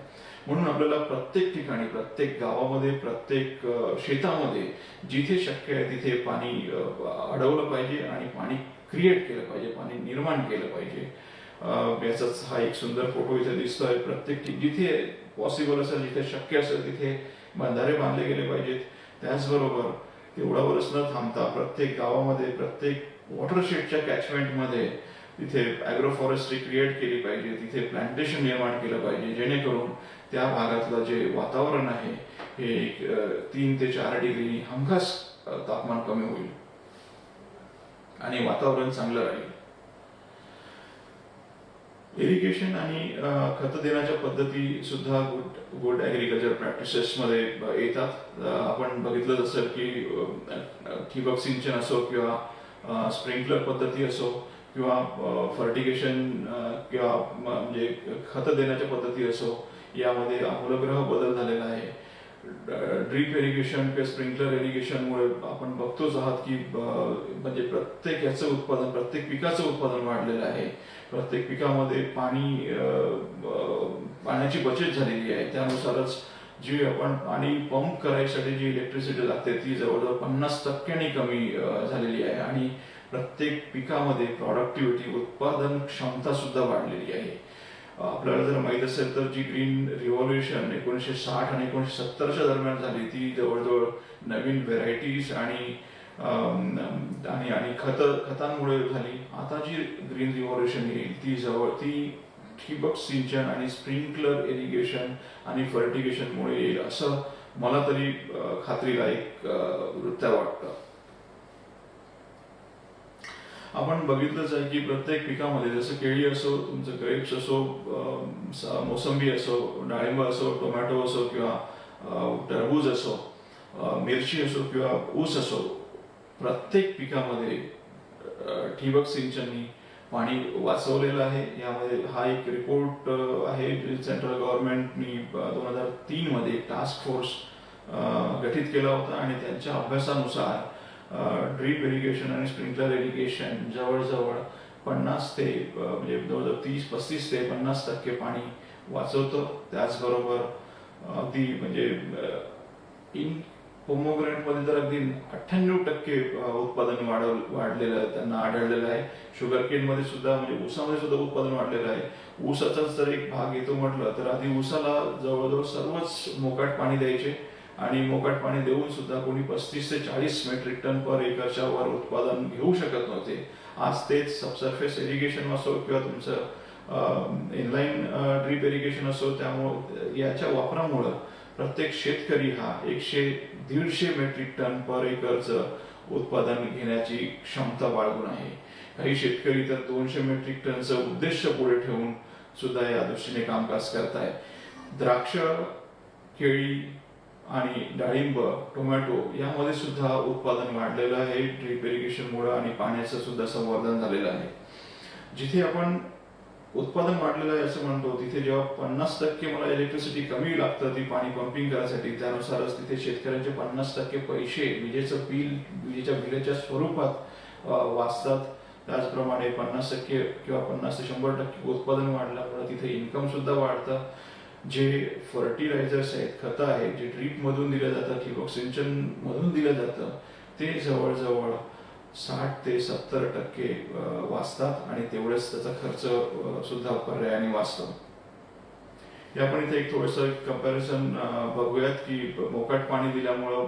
म्हणून आपल्याला प्रत्येक ठिकाणी, प्रत्येक गावामध्ये, प्रत्येक शेतामध्ये जिथे शक्य आहे तिथे पाणी अडवलं पाहिजे आणि पाणी क्रिएट केलं पाहिजे, पाणी निर्माण केलं पाहिजे. याचाच हा एक सुंदर फोटो इथे दिसतोय. प्रत्येक जिथे पॉसिबल असेल, जिथे शक्य असेल तिथे बंधारे बांधले गेले पाहिजेत. त्याचबरोबर तेवढ्यावरच न थांबता प्रत्येक गावामध्ये, प्रत्येक वॉटरशेडच्या कॅचमेंटमध्ये तिथे ॲग्रोफॉरेस्ट्री क्रिएट केली पाहिजे, तिथे प्लांटेशन निर्माण केलं पाहिजे, जेणेकरून त्या भागातलं जे वातावरण आहे हे 3 ते 4 डिग्री हमखास तापमान कमी होईल आणि वातावरण चांगलं राहील. इरिगेशन आणि खत देण्याच्या पद्धती सुद्धा गुड ऍग्रिकल्चर प्रॅक्टिसेस मध्ये येतात. आपण बघितलं जसं की ठिबक सिंचन असो किंवा स्प्रिंकलर पद्धती असो किंवा फर्टिगेशन किंवा म्हणजे खत देण्याच्या पद्धती असो, यामध्ये आमूलाग्र बदल झालेला आहे. ड्रीप इरिगेशन किंवा स्प्रिंकलर इरिगेशनमुळे आपण बघतोच आहात की म्हणजे प्रत्येक याचं उत्पादन, प्रत्येक पिकाचं उत्पादन वाढलेलं आहे. प्रत्येक पिकामध्ये पाण्याची बचत झालेली आहे. त्यानुसारच जी आपण पाणी पंप करायसाठी जी इलेक्ट्रिसिटी लागते ती जवळजवळ 50% कमी झालेली आहे. आणि प्रत्येक पिकामध्ये प्रॉडक्टिव्हिटी, उत्पादन क्षमता सुद्धा वाढलेली आहे. आपल्याला जर माहित असेल तर जी ग्रीन रिव्हॉल्युशन 1960 आणि 1970च्या दरम्यान झाली ती जवळजवळ नवीन व्हेरायटीज आणि खतांमुळे झाली. आता जी ग्रीन रिव्हॉल्युशन येईल ती ठिबक सिंचन आणि स्प्रिंकलर इरिगेशन आणि फर्टिगेशनमुळे येईल असं मला तरी खात्रीलायक वृत्त वाटतं. आपण बघितलंच आहे की प्रत्येक पिकामध्ये जसं केळी असो, तुमचं ग्रेप्स असो, मोसंबी असो, डाळिंब असो, टोमॅटो असो किंवा टरबूज असो, मिरची असो किंवा ऊस असो, प्रत्येक पिकामध्ये ठिबक सिंचननी पाणी वाचवलेलं आहे. यामध्ये हा एक रिपोर्ट आहे सेंट्रल गव्हर्नमेंटनी 2003 मध्ये एक टास्क फोर्स गठीत केला होता आणि त्यांच्या अभ्यासानुसार ड्रीप इरिगेशन आणि स्प्रिंकलर इरिगेशन जवळजवळ 50 ते म्हणजे जवळजवळ 30-35 ते 50% पाणी वाचवतं. त्याचबरोबर अगदी म्हणजे इन पोमोग्रेनेटमध्ये तर अगदी 98% उत्पादन वाढलेलं त्यांना आढळलेलं आहे. शुगरकेनमध्ये सुद्धा म्हणजे ऊसामध्ये सुद्धा उत्पादन वाढलेलं आहे. ऊसाचाच जर एक भाग येतो म्हटलं तर आधी ऊसाला जवळजवळ सर्वच मोकाट पाणी द्यायचे आणि मोकाट पाणी देऊन सुद्धा कोणी 35 ते 40 मेट्रिक टन पर एकरच्या वर उत्पादन घेऊ शकत नव्हते. आज तेच सबसर्फेस इरिगेशन असो किंवा तुमचं इनलाईन ड्रीप इरिगेशन असो, त्यामुळे याच्या वापरामुळं प्रत्येक शेतकरी हा 100-150 मेट्रिक टन पर एकरचं उत्पादन घेण्याची क्षमता बाळगून आहे. काही शेतकरी तर 200 मेट्रिक टनचं उद्देश पुढे ठेवून सुद्धा या दृष्टीने कामकाज करताय. द्राक्ष, केळी आणि डाळिंब, टोमॅटो यामध्ये सुद्धा उत्पादन वाढलेलं आहे ड्रीप इरिगेशनमुळे आणि पाण्याचं सुद्धा संवर्धन झालेलं आहे. जिथे आपण उत्पादन वाढलेलं आहे असं म्हणतो तिथे जेव्हा 50% मला इलेक्ट्रिसिटी कमी लागतं ती पाणी पंपिंग करायसाठी, त्यानुसारच तिथे शेतकऱ्यांचे 50% पैसे विजेच्या बिलाच्या स्वरूपात वाचतात. त्याचप्रमाणे 50% किंवा 50 ते 100% उत्पादन वाढल्यामुळे तिथे इन्कम सुद्धा वाढतं. जे फर्टिलायझर्स आहेत, खतं आहेत, जे ड्रीप मधून दिलं जातं, ठिबक सिंचन मधून दिलं जातं, ते जवळजवळ 60 ते 70% वाचतात आणि तेवढेच त्याचा खर्च सुद्धा पर्यायाने वाचतो. आपण इथे एक थोडंसं कंपॅरिझन बघूयात की मोकाट पाणी दिल्यामुळं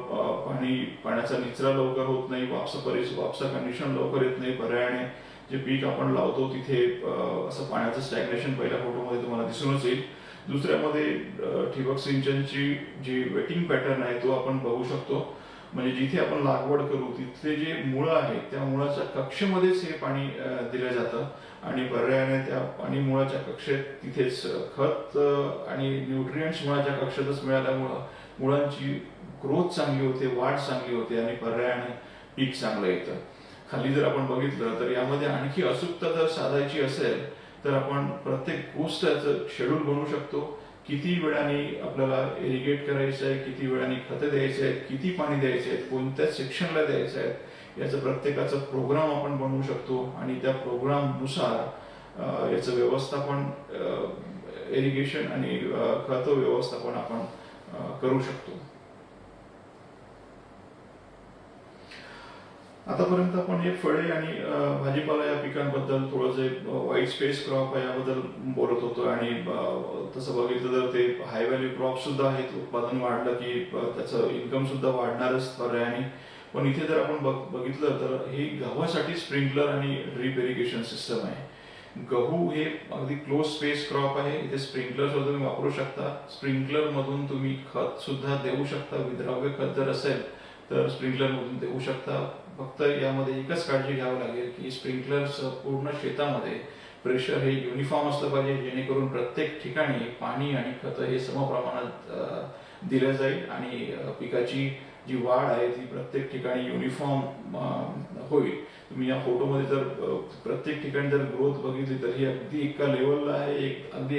पाण्याचा निचरा लवकर होत नाही, वापसा कंडिशन लवकर येत नाही. पर्यायाने जे पीक आपण लावतो तिथे असं पाण्याचं स्टॅग्नेशन पहिल्या फोटोमध्ये तुम्हाला दिसूनच येईल. दुसऱ्यामध्ये ठिबक सिंचनची जी वेटिंग पॅटर्न आहे तो आपण बघू शकतो. म्हणजे जिथे आपण लागवड करू तिथले जे मुळं आहेत त्या मुळाच्या कक्षेमध्येच हे पाणी दिलं जातं आणि पर्यायाने त्या पाणी मुळाच्या कक्षेत तिथेच खत आणि न्यूट्रिएंट्स मुळाच्या कक्षेतच मिळाल्यामुळं मुळांची ग्रोथ चांगली होते, वाढ चांगली होते आणि पर्यायाने पीक चांगलं येतं. खाली जर आपण बघितलं तर यामध्ये आणखी अचूकता जर साधायची असेल तर आपण प्रत्येक गोष्टचं शेड्यूल बनवू शकतो. किती वेळाने आपल्याला इरिगेट करायचं आहे, किती वेळाने खतं द्यायचे आहेत, किती पाणी द्यायचे आहेत, कोणत्या सेक्शनला द्यायचं आहे, याचं प्रत्येकाचं प्रोग्राम आपण बनवू शकतो आणि त्या प्रोग्रामनुसार याचं व्यवस्थापन, इरिगेशन आणि खत व्यवस्थापन आपण करू शकतो. आतापर्यंत आपण हे फळे आणि भाजीपाला या पिकांबद्दल थोडंसं व्हाईट स्पेस क्रॉप याबद्दल बोलत होतो आणि तसं बघितलं तर ते हाय व्हॅल्यू क्रॉप सुद्धा आहेत. उत्पादन वाढलं की त्याचं इन्कम सुद्धा वाढणारच पर्यायाने. पण इथे जर आपण बघितलं तर हे गव्हासाठी स्प्रिंकलर आणि ड्रीप इरिगेशन सिस्टम आहे. गहू हे अगदी क्लोज स्पेस क्रॉप आहे. इथे स्प्रिंकलर सुद्धा तुम्ही वापरू शकता. स्प्रिंकलर मधून तुम्ही खत सुद्धा देऊ शकता. विद्राव्य खत जर असेल तर स्प्रिंकलर मधून देऊ शकता. फक्त यामध्ये एकच काळजी घ्यावी लागेल की स्प्रिंकलर्स पूर्ण शेतामध्ये प्रेशर हे युनिफॉर्म असलं पाहिजे, जेणेकरून प्रत्येक ठिकाणी पाणी आणि खत हे समप्रमाणात दिलं जाईल आणि पिकाची जी वाढ आहे ती प्रत्येक ठिकाणी युनिफॉर्म होईल. तुम्ही या फोटोमध्ये जर प्रत्येक ठिकाणी जर ग्रोथ बघितली तर ही अगदी एका लेवलला आहे, अगदी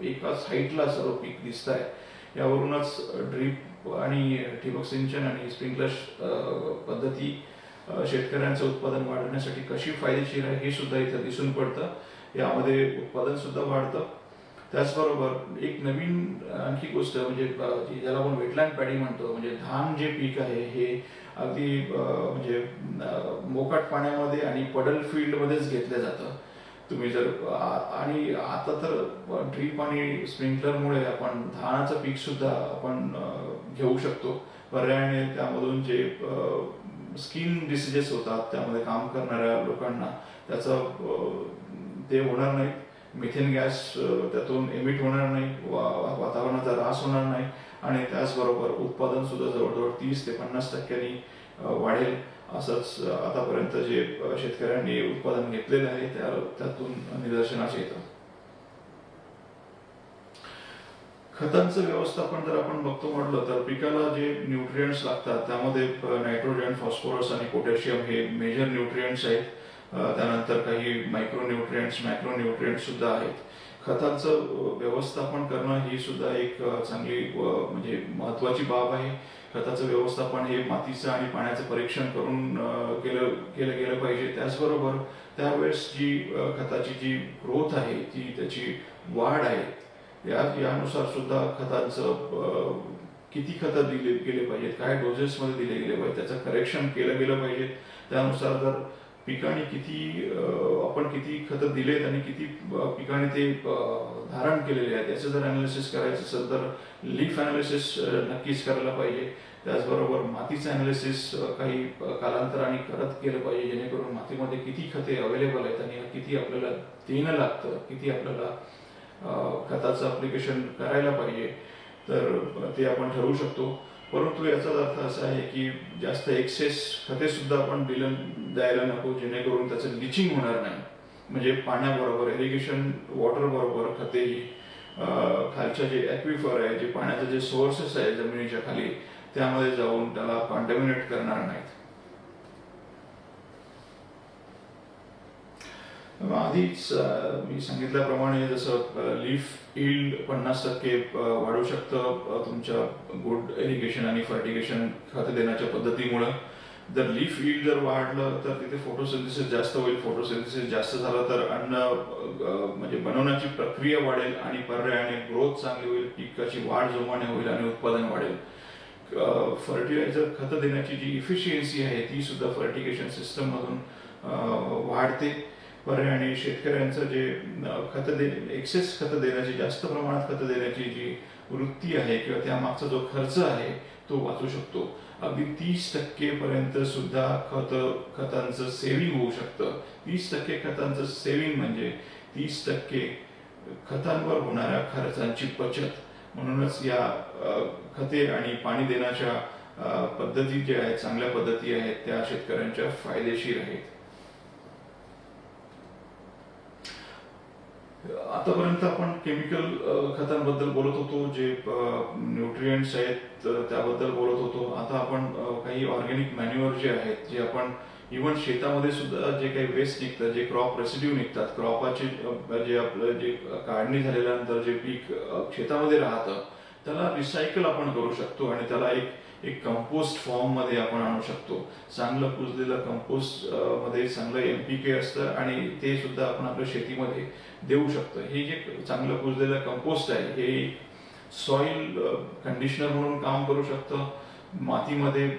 एका साईडला सर्व पीक दिसत आहे. यावरूनच ड्रीप आणि ठिबक सिंचन आणि स्प्रिंकलर पद्धती शेतकऱ्यांचं उत्पादन वाढवण्यासाठी कशी फायदेशीर आहे हे सुद्धा इथं दिसून पडतं. यामध्ये उत्पादन सुद्धा वाढतं. त्याचबरोबर एक नवीन आणखी गोष्ट म्हणजे ज्याला आपण वेटलँड पॅडी म्हणतो, म्हणजे धान जे पीक आहे हे अगदी म्हणजे मोकाट पाण्यामध्ये आणि पडल फील्डमध्येच घेतलं जातं. तुम्ही जर आणि आता तर ड्रीप आणि स्प्रिंकलरमुळे आपण धानाचं पीक सुद्धा आपण घेऊ शकतो. पर्यायाने त्यामधून जे स्किन डिसीजेस होतात त्यामध्ये काम करणाऱ्या लोकांना त्याचं ते होणार नाही. मिथेन गॅस त्यातून एमिट होणार नाही, वातावरणाचा ऱ्हास होणार नाही आणि त्याचबरोबर उत्पादन सुद्धा जवळजवळ 30 ते 50% वाढेल. असंच आतापर्यंत जे शेतकऱ्यांनी उत्पादन घेतलेलं आहे त्यातून निदर्शनास येतं. खतांचं व्यवस्थापन जर आपण बघतो म्हटलं तर पिकाला जे न्यूट्रिएंट्स लागतात त्यामध्ये नायट्रोजन, फॉस्फरस आणि पोटॅशियम हे मेजर न्यूट्रिएंट्स आहेत. त्यानंतर काही मायक्रो न्यूट्रिएंट्स, मॅक्रो न्यूट्रिएंट्स सुद्धा आहेत. खतांचं व्यवस्थापन करणं ही सुद्धा एक चांगली म्हणजे महत्वाची बाब आहे. खताचं व्यवस्थापन हे मातीचं आणि पाण्याचं परीक्षण करून केलं गेलं पाहिजे. त्याचबरोबर त्यावेळेस जी खताची जी ग्रोथ आहे, ती त्याची वाढ आहे, यानुसार सुद्धा खतांचं किती खतं दिले गेले पाहिजेत, काय डोसेसमध्ये दिले गेले पाहिजे, त्याचं करेक्शन केलं गेलं पाहिजे. त्यानुसार जर पिकाने आपण किती खतं दिलेत आणि किती पिकाने ते धारण केलेले आहेत याचं जर अनालिसिस करायचं असेल तर लीफ अनालिसिस नक्कीच करायला पाहिजे. त्याचबरोबर मातीचं अनालिसिस काही कालांतराने करत केलं पाहिजे, जेणेकरून मातीमध्ये किती खते अवेलेबल आहेत आणि किती आपल्याला देणं लागतं, किती आपल्याला खताचं अप्लिकेशन करायला पाहिजे, तर ते आपण ठरवू शकतो. परंतु याचा अर्थ असा आहे की जास्त एक्सेस खते सुद्धा आपण द्यायला नको, जेणेकरून त्याचं लिचिंग होणार नाही. म्हणजे पाण्याबरोबर, इरिगेशन वॉटर बरोबर खतेही खालच्या जे ॲक्विफर आहे, जे पाण्याचे जे सोर्सेस आहे जमिनीच्या खाली, त्यामध्ये जाऊन त्याला कॉन्टॅमिनेट करणार नाहीत. आधीच मी सांगितल्याप्रमाणे जसं लीफ ईल्ड 50% वाढू शकतं तुमच्या गुड इरिगेशन आणि फर्टिगेशन खत देण्याच्या पद्धतीमुळे. जर लीफ ईल्ड जर वाढलं तर तिथे फोटोसिंथेसिस जास्त होईल. फोटोसिंथेसिस जास्त झालं तर अन्न म्हणजे बनवण्याची प्रक्रिया वाढेल आणि पर्यायाने ग्रोथ चांगली होईल, पिकाची वाढ जोमाने होईल आणि उत्पादन वाढेल. फर्टिलायझर खत देण्याची जी इफिशियन्सी आहे ती सुद्धा फर्टिगेशन सिस्टम मधून वाढते. पर्यायाने शेतकऱ्यांचं जे एक्सेस खतं देण्याची, जास्त प्रमाणात खतं देण्याची जी वृत्ती आहे किंवा त्यामागचा जो खर्च आहे तो वाचू शकतो. अगदी 30% पर्यंत सुद्धा खतांचं सेव्हिंग होऊ शकतं. 30% खतांचं सेव्हिंग म्हणजे 30% खतांवर होणाऱ्या खर्चांची बचत. म्हणूनच या खते आणि पाणी देण्याच्या पद्धती ज्या आहेत, चांगल्या पद्धती आहेत, त्या शेतकऱ्यांच्या फायदेशीर आहेत. आतापर्यंत आपण केमिकल खतांबद्दल बोलत होतो, जे न्यूट्रिएंट्स आहेत त्याबद्दल बोलत होतो. आता आपण काही ऑर्गॅनिक मॅन्युअर जे आहेत, जे आपण इव्हन शेतामध्ये सुद्धा जे काही वेस्ट निघतात, जे क्रॉप रेसिड्यू निघतात, क्रॉपाचे जे आपलं जे काढणी झाल्यानंतर जे पीक शेतामध्ये राहतं त्याला रिसायकल आपण करू शकतो आणि त्याला एक कंपोस्ट फॉर्म मध्ये आपण आणू शकतो. चांगलं कुजलेलं कंपोस्ट मध्ये चांगलं NPK असतं आणि ते सुद्धा आपण आपल्या शेतीमध्ये देऊ शकतो. हे जे चांगलं कुजलेलं कंपोस्ट आहे हे सॉइल कंडिशनर म्हणून काम करू शकतं. मातीमध्ये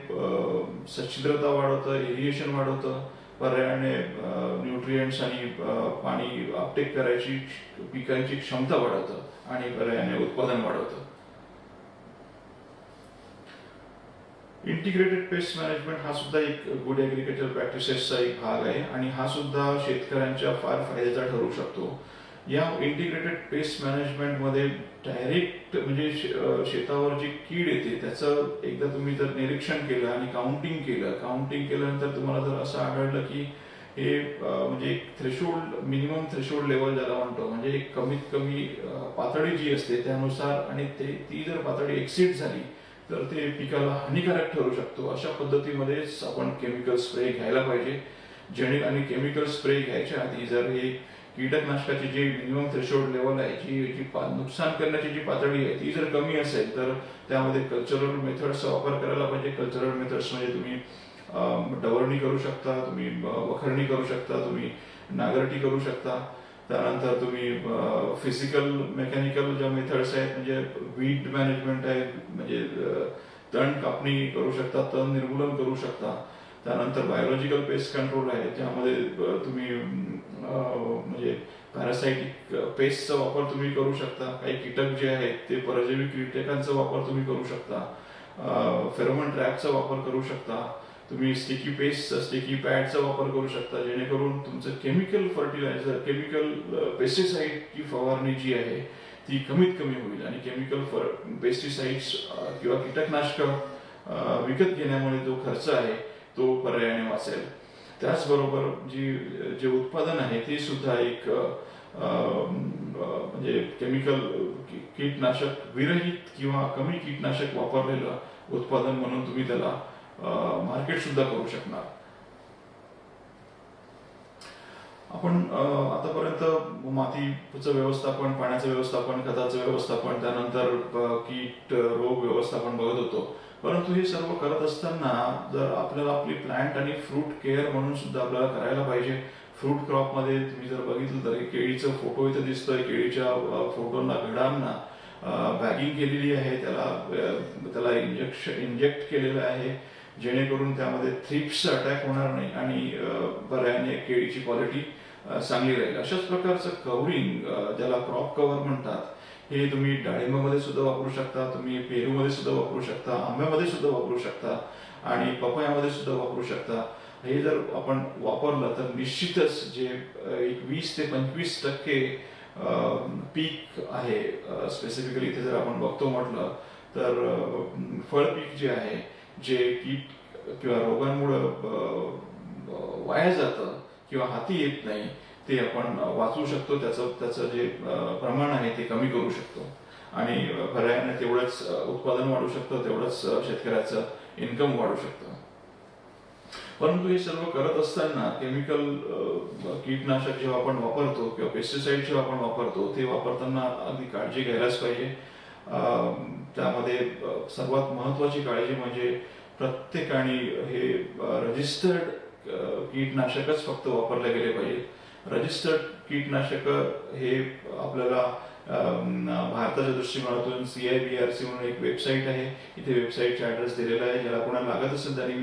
सच्छिद्रता वाढवतं, एरिएशन वाढवतं, पर्यायाने न्यूट्रिएंट्स आणि पाणी अपटेक करायची पिकांची क्षमता वाढवतं आणि पर्यायाने उत्पादन वाढवतं. इंटिग्रेटेड पेस्ट मॅनेजमेंट हा सुद्धा एक गुड ॲग्रिकल्चर प्रॅक्टिसेसचा एक भाग आहे आणि हा सुद्धा शेतकऱ्यांच्या फार फायद्याचा ठरू शकतो. या इंटिग्रेटेड पेस्ट मॅनेजमेंटमध्ये डायरेक्ट म्हणजे शेतावर जी कीड येते त्याचं एकदा तुम्ही जर निरीक्षण केलं आणि काउंटिंग केल्यानंतर तुम्हाला जर असं आढळलं की हे म्हणजे एक थ्रेशोल्ड, मिनिमम थ्रेशोल्ड लेवल ज्याला म्हणतो, म्हणजे एक कमीत कमी पातळी जी असते त्यानुसार, आणि ती जर पातळी एक्सीड झाली तर ते पिकाला हानिकारक ठरू शकतो. अशा पद्धतीमध्येच आपण केमिकल स्प्रे घ्यायला पाहिजे. आणि केमिकल स्प्रे घ्यायच्या आधी जर हे कीटकनाशकाची जी मिनिमम थ्रेशोल्ड लेवल आहे, जी जी नुकसान करण्याची जी पातळी आहे ती जर कमी असेल तर त्यामध्ये कल्चरल मेथड्सचा वापर करायला पाहिजे. कल्चरल मेथड्स म्हणजे तुम्ही डवरणी करू शकता, तुम्ही वखरणी करू शकता, तुम्ही नांगरटी करू शकता. त्यानंतर तुम्ही फिजिकल मेकॅनिकल ज्या मेथड्स आहेत म्हणजे वीड मॅनेजमेंट आहे, म्हणजे तण कापणी करू शकता, तण निर्मूलन करू शकता. त्यानंतर बायोलॉजिकल पेस्ट कंट्रोल आहे, ज्यामध्ये तुम्ही म्हणजे पॅरासायटिक पेस्टचा वापर तुम्ही करू शकता. काही कीटक जे आहेत ते परजीवी कीटकांचा वापर तुम्ही करू शकता. फेरोमन ट्रॅपचा वापर करू शकता. तुम्ही स्टिकी पेस्ट, स्टिकी पॅडचा वापर करू शकता, जेणेकरून तुमचं केमिकल फर्टिलायझर, केमिकल पेस्टिसाइडची फवारणी जी आहे ती कमीत कमी होईल आणि केमिकल पेस्टिसाइड्स किंवा कीटकनाशक विकत घेण्यामुळे जो खर्च आहे तो पर्यायाने वाचेल. त्याचबरोबर जे उत्पादन आहे ते सुद्धा एक म्हणजे केमिकल कीटनाशक विरहित किंवा कमी कीटनाशक वापरलेलं उत्पादन म्हणून तुम्ही त्याला मार्केट सुद्धा करू शकणार. आपण आतापर्यंत मातीचं व्यवस्थापन, पाण्याचं व्यवस्थापन, खताचं व्यवस्थापन, त्यानंतर कीट रोग व्यवस्थापन बघत होतो. परंतु हे सर्व करत असताना जर आपल्याला आपली प्लांट आणि फ्रूट केअर म्हणून सुद्धा आपल्याला करायला पाहिजे. फ्रूट क्रॉप मध्ये तुम्ही जर बघितलं तर केळीचं फोटो इथे दिसतोय. केळीच्या फोटोंना, घडांना बॅगिंग केलेली आहे, त्याला इंजेक्ट केलेलं आहे, जेणेकरून त्यामध्ये थ्रिप्स अटॅक होणार नाही आणि पर्यायाने केळीची क्वालिटी चांगली राहील. अशाच प्रकारचं कव्हरिंग, ज्याला क्रॉप कव्हर म्हणतात, हे तुम्ही डाळिंबामध्ये सुद्धा वापरू शकता, तुम्ही पेरूमध्ये सुद्धा वापरू शकता, आंब्यामध्ये सुद्धा वापरू शकता आणि पपयामध्ये सुद्धा वापरू शकता. हे जर आपण वापरलं तर निश्चितच जे एक 20 ते 25% पीक आहे, स्पेसिफिकली इथे जर आपण बघतो म्हटलं तर फळ पीक जे आहे, जे कीट किंवा रोगांमुळे वाया जातं किंवा हाती येत नाही, ते आपण वाचवू शकतो. त्याचं जे प्रमाण आहे ते कमी करू शकतो आणि पर्यायाने तेवढंच उत्पादन वाढू शकतं, तेवढंच शेतकऱ्याचं इन्कम वाढू शकतं. परंतु हे सर्व करत असताना केमिकल कीटनाशक जेव्हा आपण वापरतो किंवा पेस्टिसाइड जेव्हा आपण वापरतो ते वापरताना अगदी काळजी घ्यायलाच पाहिजे. त्यामध्ये सर्वात महत्वाची काळजी म्हणजे प्रत्येकाने हे रजिस्टर्ड कीटनाशकच फक्त वापरले गेले पाहिजे. रजिस्टर्ड कीटनाशक हे आपल्याला भारताच्या दृष्टिकोनातून CIBRC म्हणून एक वेबसाईट आहे, इथे वेबसाईटचा ऍड्रेस दिलेला आहे. ज्याला कोणाला लागत असेल त्यांनी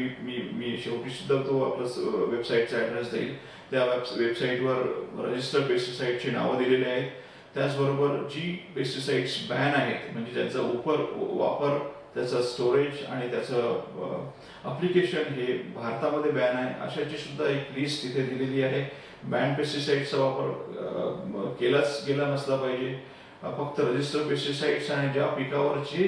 मी शेवटी सुद्धा तो आपला वेबसाईटचा ऍड्रेस देईल. त्या वेबसाईटवर रजिस्टर्ड पेस्टिसाइडची नावं दिलेली आहेत. त्याचबरोबर जी पेस्टिसाइड्स बॅन आहेत, म्हणजे ज्यांचा वापर, त्याचं स्टोरेज आणि त्याचं अप्लिकेशन हे भारतामध्ये बॅन आहे, अशाची सुद्धा एक लिस्ट इथे दिलेली आहे. बॅन पेस्टिसाइडचा वापर केलाच गेला नसला पाहिजे. फक्त रजिस्टर्ड पेस्टिसाइड्स आणि ज्या पिकावर जे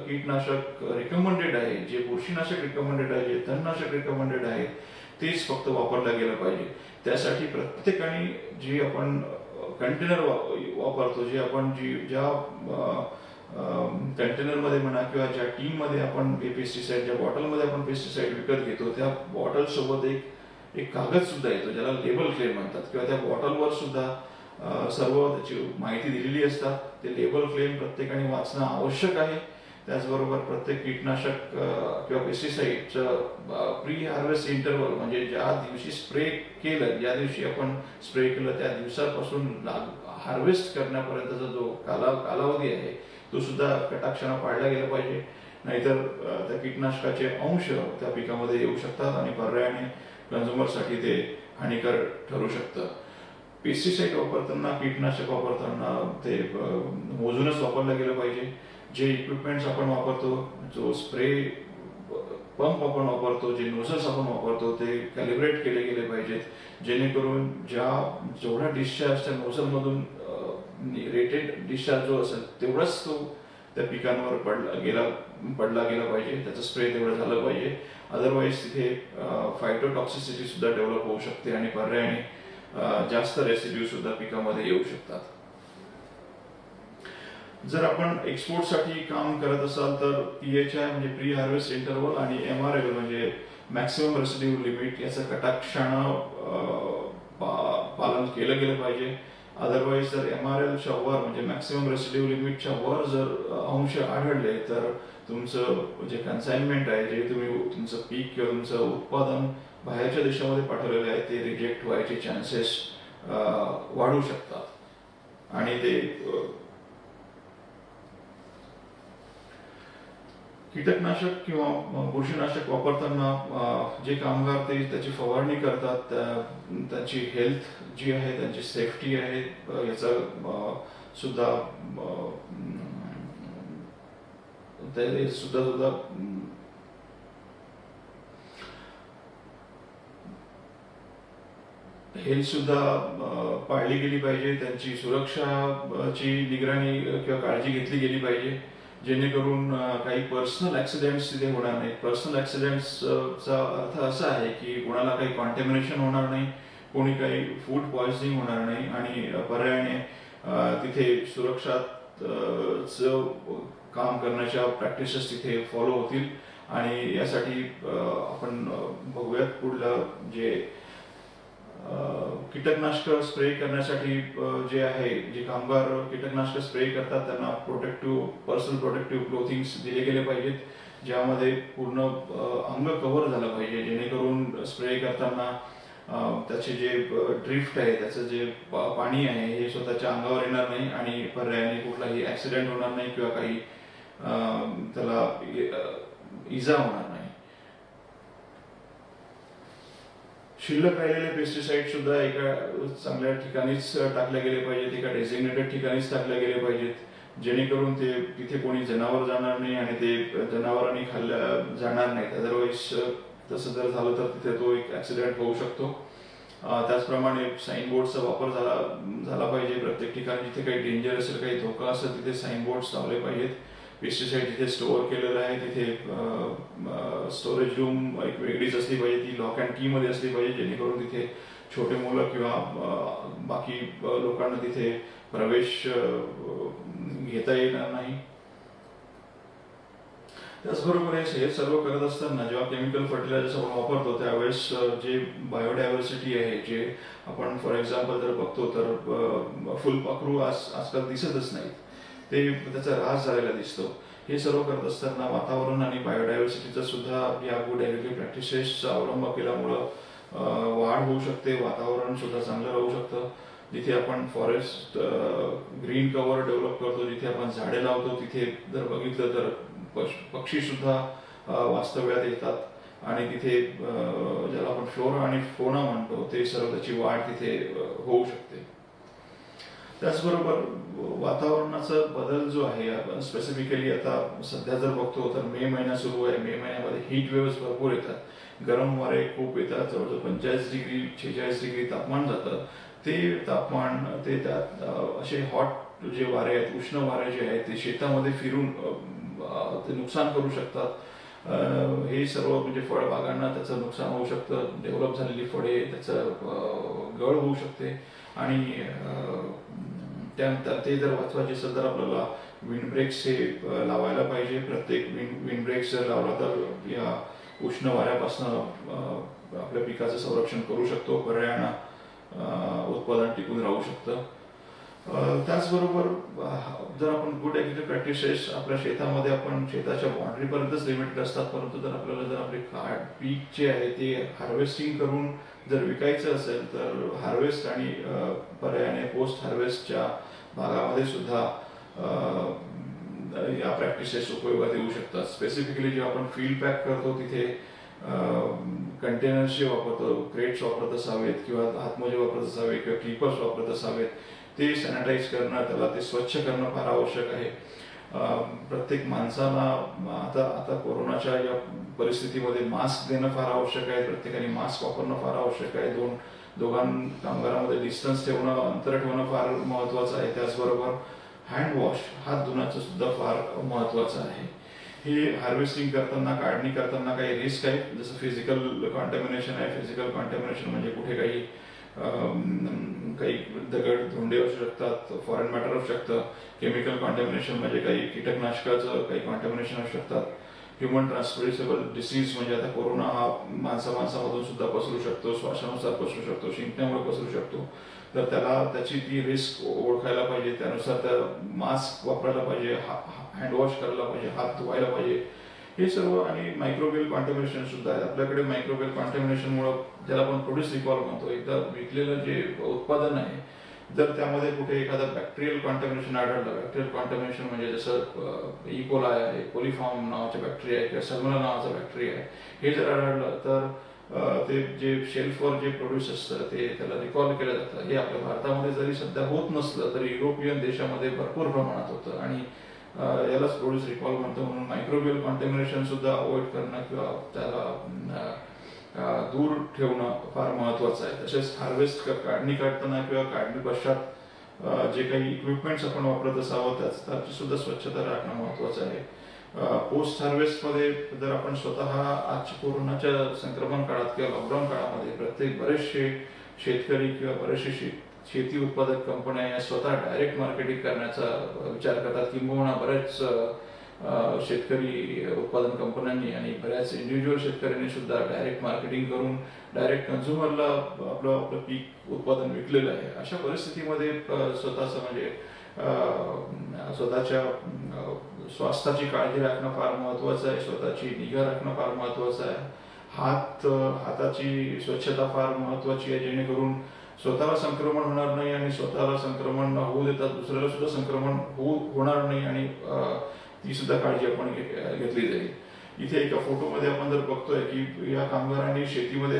कीटनाशक रिकमेंडेड आहे, जे बुरशीनाशक रिकमेंडेड आहे, जे तणनाशक रिकमेंडेड आहे, तेच फक्त वापरलं गेलं पाहिजे. त्यासाठी प्रत्येकाने जे आपण कंटेनर वापरतो, जे आपण ज्या कंटेनरमध्ये म्हणा किंवा ज्या टीममध्ये आपण पेस्टिसाइड, ज्या बॉटलमध्ये आपण पेस्टिसाइड विकत घेतो, त्या बॉटल सोबत एक कागद सुद्धा येतो, ज्याला लेबल क्लेम म्हणतात, किंवा त्या बॉटलवर सुद्धा सर्व त्याची माहिती दिलेली असतात. ते लेबल क्लेम प्रत्येकाने वाचणं आवश्यक आहे. त्याचबरोबर प्रत्येक कीटनाशक किंवा पेस्टिसाइडचं प्री हार्वेस्ट इंटरवल, म्हणजे ज्या दिवशी स्प्रे केलं, ज्या दिवशी आपण स्प्रे केलं त्या दिवसापासून हार्वेस्ट करण्यापर्यंतचा जो कालावधी आहे तो सुद्धा कटाक्षाने पाळला गेला पाहिजे. नाहीतर त्या कीटनाशकाचे अंश त्या पिकामध्ये येऊ शकतात आणि पर्यायाने कन्झ्युमरसाठी ते हानिकारक ठरू शकतं. पेस्टिसाइड वापरताना, कीटनाशक वापरताना ते मोजूनच वापरलं गेलं पाहिजे. जे इक्विपमेंट्स आपण वापरतो, जो स्प्रे पंप आपण वापरतो, जे नोझल्स आपण वापरतो, ते कॅलिब्रेट केले गेले पाहिजेत, जेणेकरून जेवढा डिस्चार्ज त्या नोझलमधून रेटेड डिस्चार्ज जो असेल तेवढाच तो त्या पिकांवर पडला गेला पाहिजे, त्याचं स्प्रे तेवढं झालं पाहिजे. अदरवाईज तिथे फायटोटॉक्सिसिटी सुद्धा डेव्हलप होऊ शकते आणि पर्यायाने जास्त रेसिड्यू सुद्धा पिकामध्ये येऊ शकतात. जर आपण एक्सपोर्टसाठी काम करत असाल तर PHI म्हणजे प्री हार्वेस्ट इंटरवल आणि MRL म्हणजे मॅक्सिमम रेसिड्यू लिमिट याचं कटाक्षाने पालन पालन केलं गेलं पाहिजे. अदरवाईज जर MRLच्या वर म्हणजे मॅक्सिमम रेसिड्यू लिमिटच्या वर जर अंश आढळले तर तुमचं जे कन्साइनमेंट आहे, जे तुम्ही तुमचं पीक किंवा तुमचं उत्पादन बाहेरच्या देशामध्ये पाठवलेलं आहे ते रिजेक्ट व्हायचे चान्सेस वाढू शकतात. आणि ते कीटकनाशक किंवा बुरशीनाशक वापरताना जे कामगार ते त्याची फवारणी करतात त्यांची हेल्थ जी आहे, त्यांची सेफ्टी आहे, याचा सुद्धा सुद्धा हेल्थ सुद्धा पाळली गेली पाहिजे. त्यांची सुरक्षाची निगराणी किंवा काळजी घेतली गेली पाहिजे, जेणेकरून काही पर्सनल ऍक्सिडेंट्स तिथे होणार नाहीत. पर्सनल ऍक्सिडेंट्सचा अर्थ असा आहे की कोणाला काही कॉन्टॅमिनेशन होणार नाही, कोणी काही फूड पॉइझनिंग होणार नाही आणि पर्यायाने तिथे सुरक्षा काम करण्याच्या प्रॅक्टिसेस तिथे फॉलो होतील. आणि यासाठी आपण बघूयात पुढलं जे कीटकनाशक स्प्रे करण्यासाठी जे आहे, जे कामगार कीटकनाशक स्प्रे करतात त्यांना पर्सनल प्रोटेक्टिव्ह क्लोथिंग्स दिले गेले पाहिजेत, ज्यामध्ये पूर्ण अंग कव्हर झालं पाहिजे, जेणेकरून स्प्रे करताना त्याचे जे ड्रिफ्ट आहे, त्याचं जे पाणी आहे हे स्वतःच्या अंगावर येणार नाही आणि पर्यायाने कुठलाही ऍक्सिडेंट होणार नाही किंवा काही त्याला इजा होणार नाही. शिल्लक राहिलेले पेस्टिसाइड सुद्धा एका चांगल्या ठिकाणीच टाकले गेले पाहिजेत, एका डेझिग्नेटेड ठिकाणीच टाकले गेले पाहिजेत, जेणेकरून ते तिथे कोणी जनावर जाणार नाही आणि ते जनावरांनी खाल्ल्या जाणार नाहीत. अदरवाईज तसं जर झालं तर तिथे तो एक ऍक्सिडेंट होऊ शकतो. त्याचप्रमाणे साईन बोर्डचा वापर झाला पाहिजे. प्रत्येक ठिकाणी जिथे काही डेंजर असेल, काही धोका असेल तिथे साईन बोर्ड्स लावले पाहिजेत. पेस्टिसाइड जिथे स्टोअर केलेलं आहे तिथे स्टोरेज रूम एक वेगळीच असली पाहिजे, ती लॉक अँड की मध्ये असली पाहिजे, जेणेकरून तिथे छोटे मुलं किंवा बाकी लोकांना तिथे प्रवेश घेता येणार नाही. त्याचबरोबर हे सर्व करत असताना जेव्हा केमिकल फर्टिलायझर्स आपण वापरतो त्यावेळेस जे बायोडायव्हर्सिटी आहे, जे आपण फॉर एक्झाम्पल जर बघतो तर फुलपाखरू आजकाल दिसतच नाहीत, ते त्याचा ऱ्हास झालेला दिसतो. हे सर्व करत असताना वातावरण आणि बायोडायव्हर्सिटीचा सुद्धा या गुड ॲग्रिकल्चर प्रॅक्टिसेसचा अवलंब केल्यामुळं वाढ होऊ शकते, वातावरण सुद्धा चांगलं राहू शकतं. जिथे आपण फॉरेस्ट ग्रीन कव्हर डेव्हलप करतो, जिथे आपण झाडे लावतो, तिथे जर बघितलं तर पक्षी सुद्धा वास्तव्यात येतात आणि तिथे ज्याला आपण फ्लोरा आणि फौना म्हणतो ते सर्व त्याची वाढ तिथे होऊ शकते. त्याचबरोबर वातावरणाचा बदल जो आहे, आपण स्पेसिफिकली आता सध्या जर बघतो तर मे महिना सुरू आहे. मे महिन्यामध्ये हीट वेव्स भरपूर येतात, गरम वारे खूप येतात, जवळजवळ 45 डिग्री 46 डिग्री तापमान जातं. ते तापमान ते त्यात असे हॉट जे वारे आहेत, उष्ण वारे जे आहेत ते शेतामध्ये फिरून ते नुकसान करू शकतात. हे सर्व म्हणजे फळबागांना त्याचं नुकसान होऊ शकतं. डेव्हलप झालेली फळे त्याचं गळ होऊ शकते आणि त्यानंतर ते जर वाचवायचे असेल तर आपल्याला विंड ब्रेक्स हे लावायला पाहिजे. प्रत्येक विंड ब्रेक्स जर लावला तर या उष्ण वाऱ्यापासून आपल्या पिकाचं संरक्षण करू शकतो, पर्यायानं उत्पादन टिकून राहू शकतं. त्याचबरोबर जर आपण गुड ॲग्रिकल्चर प्रॅक्टिसेस आपल्या शेतामध्ये आपण शेताच्या बाउंड्रीपर्यंतच लिमिटेड असतात, परंतु जर आपल्याला जर आपले पीक जे आहे ते हार्वेस्टिंग करून जर विकायचं असेल तर हार्वेस्ट आणि पर्यायाने पोस्ट हार्वेस्टच्या भागामध्ये सुद्धा या प्रॅक्टिसेस उपयोगात येऊ शकतात. स्पेसिफिकली जेव्हा आपण फील्ड पॅक करतो तिथे कंटेनर्स जे वापरतो, क्रेट्स वापरत असावेत किंवा हातमोजे वापरत असावे किंवा क्लिपर्स वापरत असावेत, ते सॅनिटाईज करणं, त्याला ते स्वच्छ करणं फार आवश्यक आहे. प्रत्येक माणसाला आता कोरोनाच्या या परिस्थितीमध्ये मास्क देणं फार आवश्यक आहे. प्रत्येकाने मास्क वापरणं फार आवश्यक आहे. दोघां कामगारांमध्ये डिस्टन्स ठेवणं, अंतर ठेवणं फार महत्वाचं आहे. त्याचबरोबर हँड वॉश, हात धुण्याचं सुद्धा फार महत्वाचं आहे. हे हार्वेस्टिंग करताना, काढणी करताना काही रिस्क आहे, जसं फिजिकल कॉन्टॅमिनेशन आहे. फिजिकल कॉन्टॅमिनेशन म्हणजे कुठे काही दगड धोंडे असू शकतात, फॉरेन मॅटर असू शकतं. केमिकल कॉन्टॅमिनेशन म्हणजे काही कीटकनाशकाचं काही कॉन्टॅमिनेशन असू शकतात. ह्युमन ट्रान्समिटेबल डिसीज म्हणजे आता कोरोना हा माणसामधून सुद्धा पसरू शकतो, श्वासानुसार पसरू शकतो, शिंकण्यामुळे पसरू शकतो. तर त्याची ती रिस्क ओळखायला पाहिजे, त्यानुसार त्या मास्क वापरायला पाहिजे, हँडवॉश करायला पाहिजे, हात धुवायला पाहिजे, हे सर्व. आणि मायक्रोबियल कॉन्टॅमिनेशन सुद्धा आहे आपल्याकडे. मायक्रोबियल कॉन्टॅमिनेशनमुळे ज्याला आपण प्रोड्यूस रिकॉल म्हणतो, एकदा विकलेलं जे उत्पादन आहे जर त्यामध्ये कुठे एखादा बॅक्टेरियल कॉन्टॅमिनेशन आढळलं, बॅक्टेरियल कॉन्टॅमिनेशन म्हणजे जसं इकोलाय आहे, कोलिफॉर्म नावाचा बॅक्टेरिया आहे किंवा सल्मोनेला नावाचा बॅक्टेरिया आहे, हे जर आढळलं तर ते जे शेल्फवर जे प्रोड्यूस असतं ते त्याला रिकॉल केलं जातं. हे आपल्या भारतामध्ये जरी सध्या होत नसलं तरी युरोपियन देशामध्ये भरपूर प्रमाणात होतं आणि यालाच प्रोड्यूस रिकॉल म्हणतो. म्हणून मायक्रोबियल कॉन्टॅमिनेशन सुद्धा अवॉइड करणं किंवा त्याला दूर ठेवणं फार महत्वाचं आहे. तसेच हार्वेस्ट काढणी काढताना किंवा काढणी पश्चात जे काही इक्विपमेंट्स आपण वापरत असावं त्याची सुद्धा स्वच्छता राखणं महत्वाचं आहे. पोस्ट हार्वेस्टमध्ये जर आपण स्वतः आज कोरोनाच्या संक्रमण काळात किंवा लॉकडाऊन काळामध्ये बरेचसे शेतकरी किंवा बरेचसे शेती उत्पादक कंपन्या या स्वतः डायरेक्ट मार्केटिंग करण्याचा विचार करतात, किंबहुना बरेच शेतकरी उत्पादन कंपन्यांनी आणि बऱ्याच इंडिव्हिज्युअल शेतकऱ्यांनी सुद्धा डायरेक्ट मार्केटिंग करून डायरेक्ट कन्झ्युमरला आपलं पीक उत्पादन विकलेलं आहे. अशा परिस्थितीमध्ये स्वतःचं म्हणजे स्वतःच्या स्वास्थ्याची काळजी राखणं फार महत्वाचं आहे, स्वतःची निगा राखणं फार महत्वाचं आहे. हाताची स्वच्छता फार महत्वाची आहे, जेणेकरून स्वतःला संक्रमण होणार नाही आणि स्वतःला संक्रमण न होऊ देता दुसऱ्याला सुद्धा संक्रमण होणार नाही आणि ती सुद्धा काळजी आपण घेतली जाईल. इथे एका फोटोमध्ये आपण जर बघतोय की या कामगारांनी शेतीमध्ये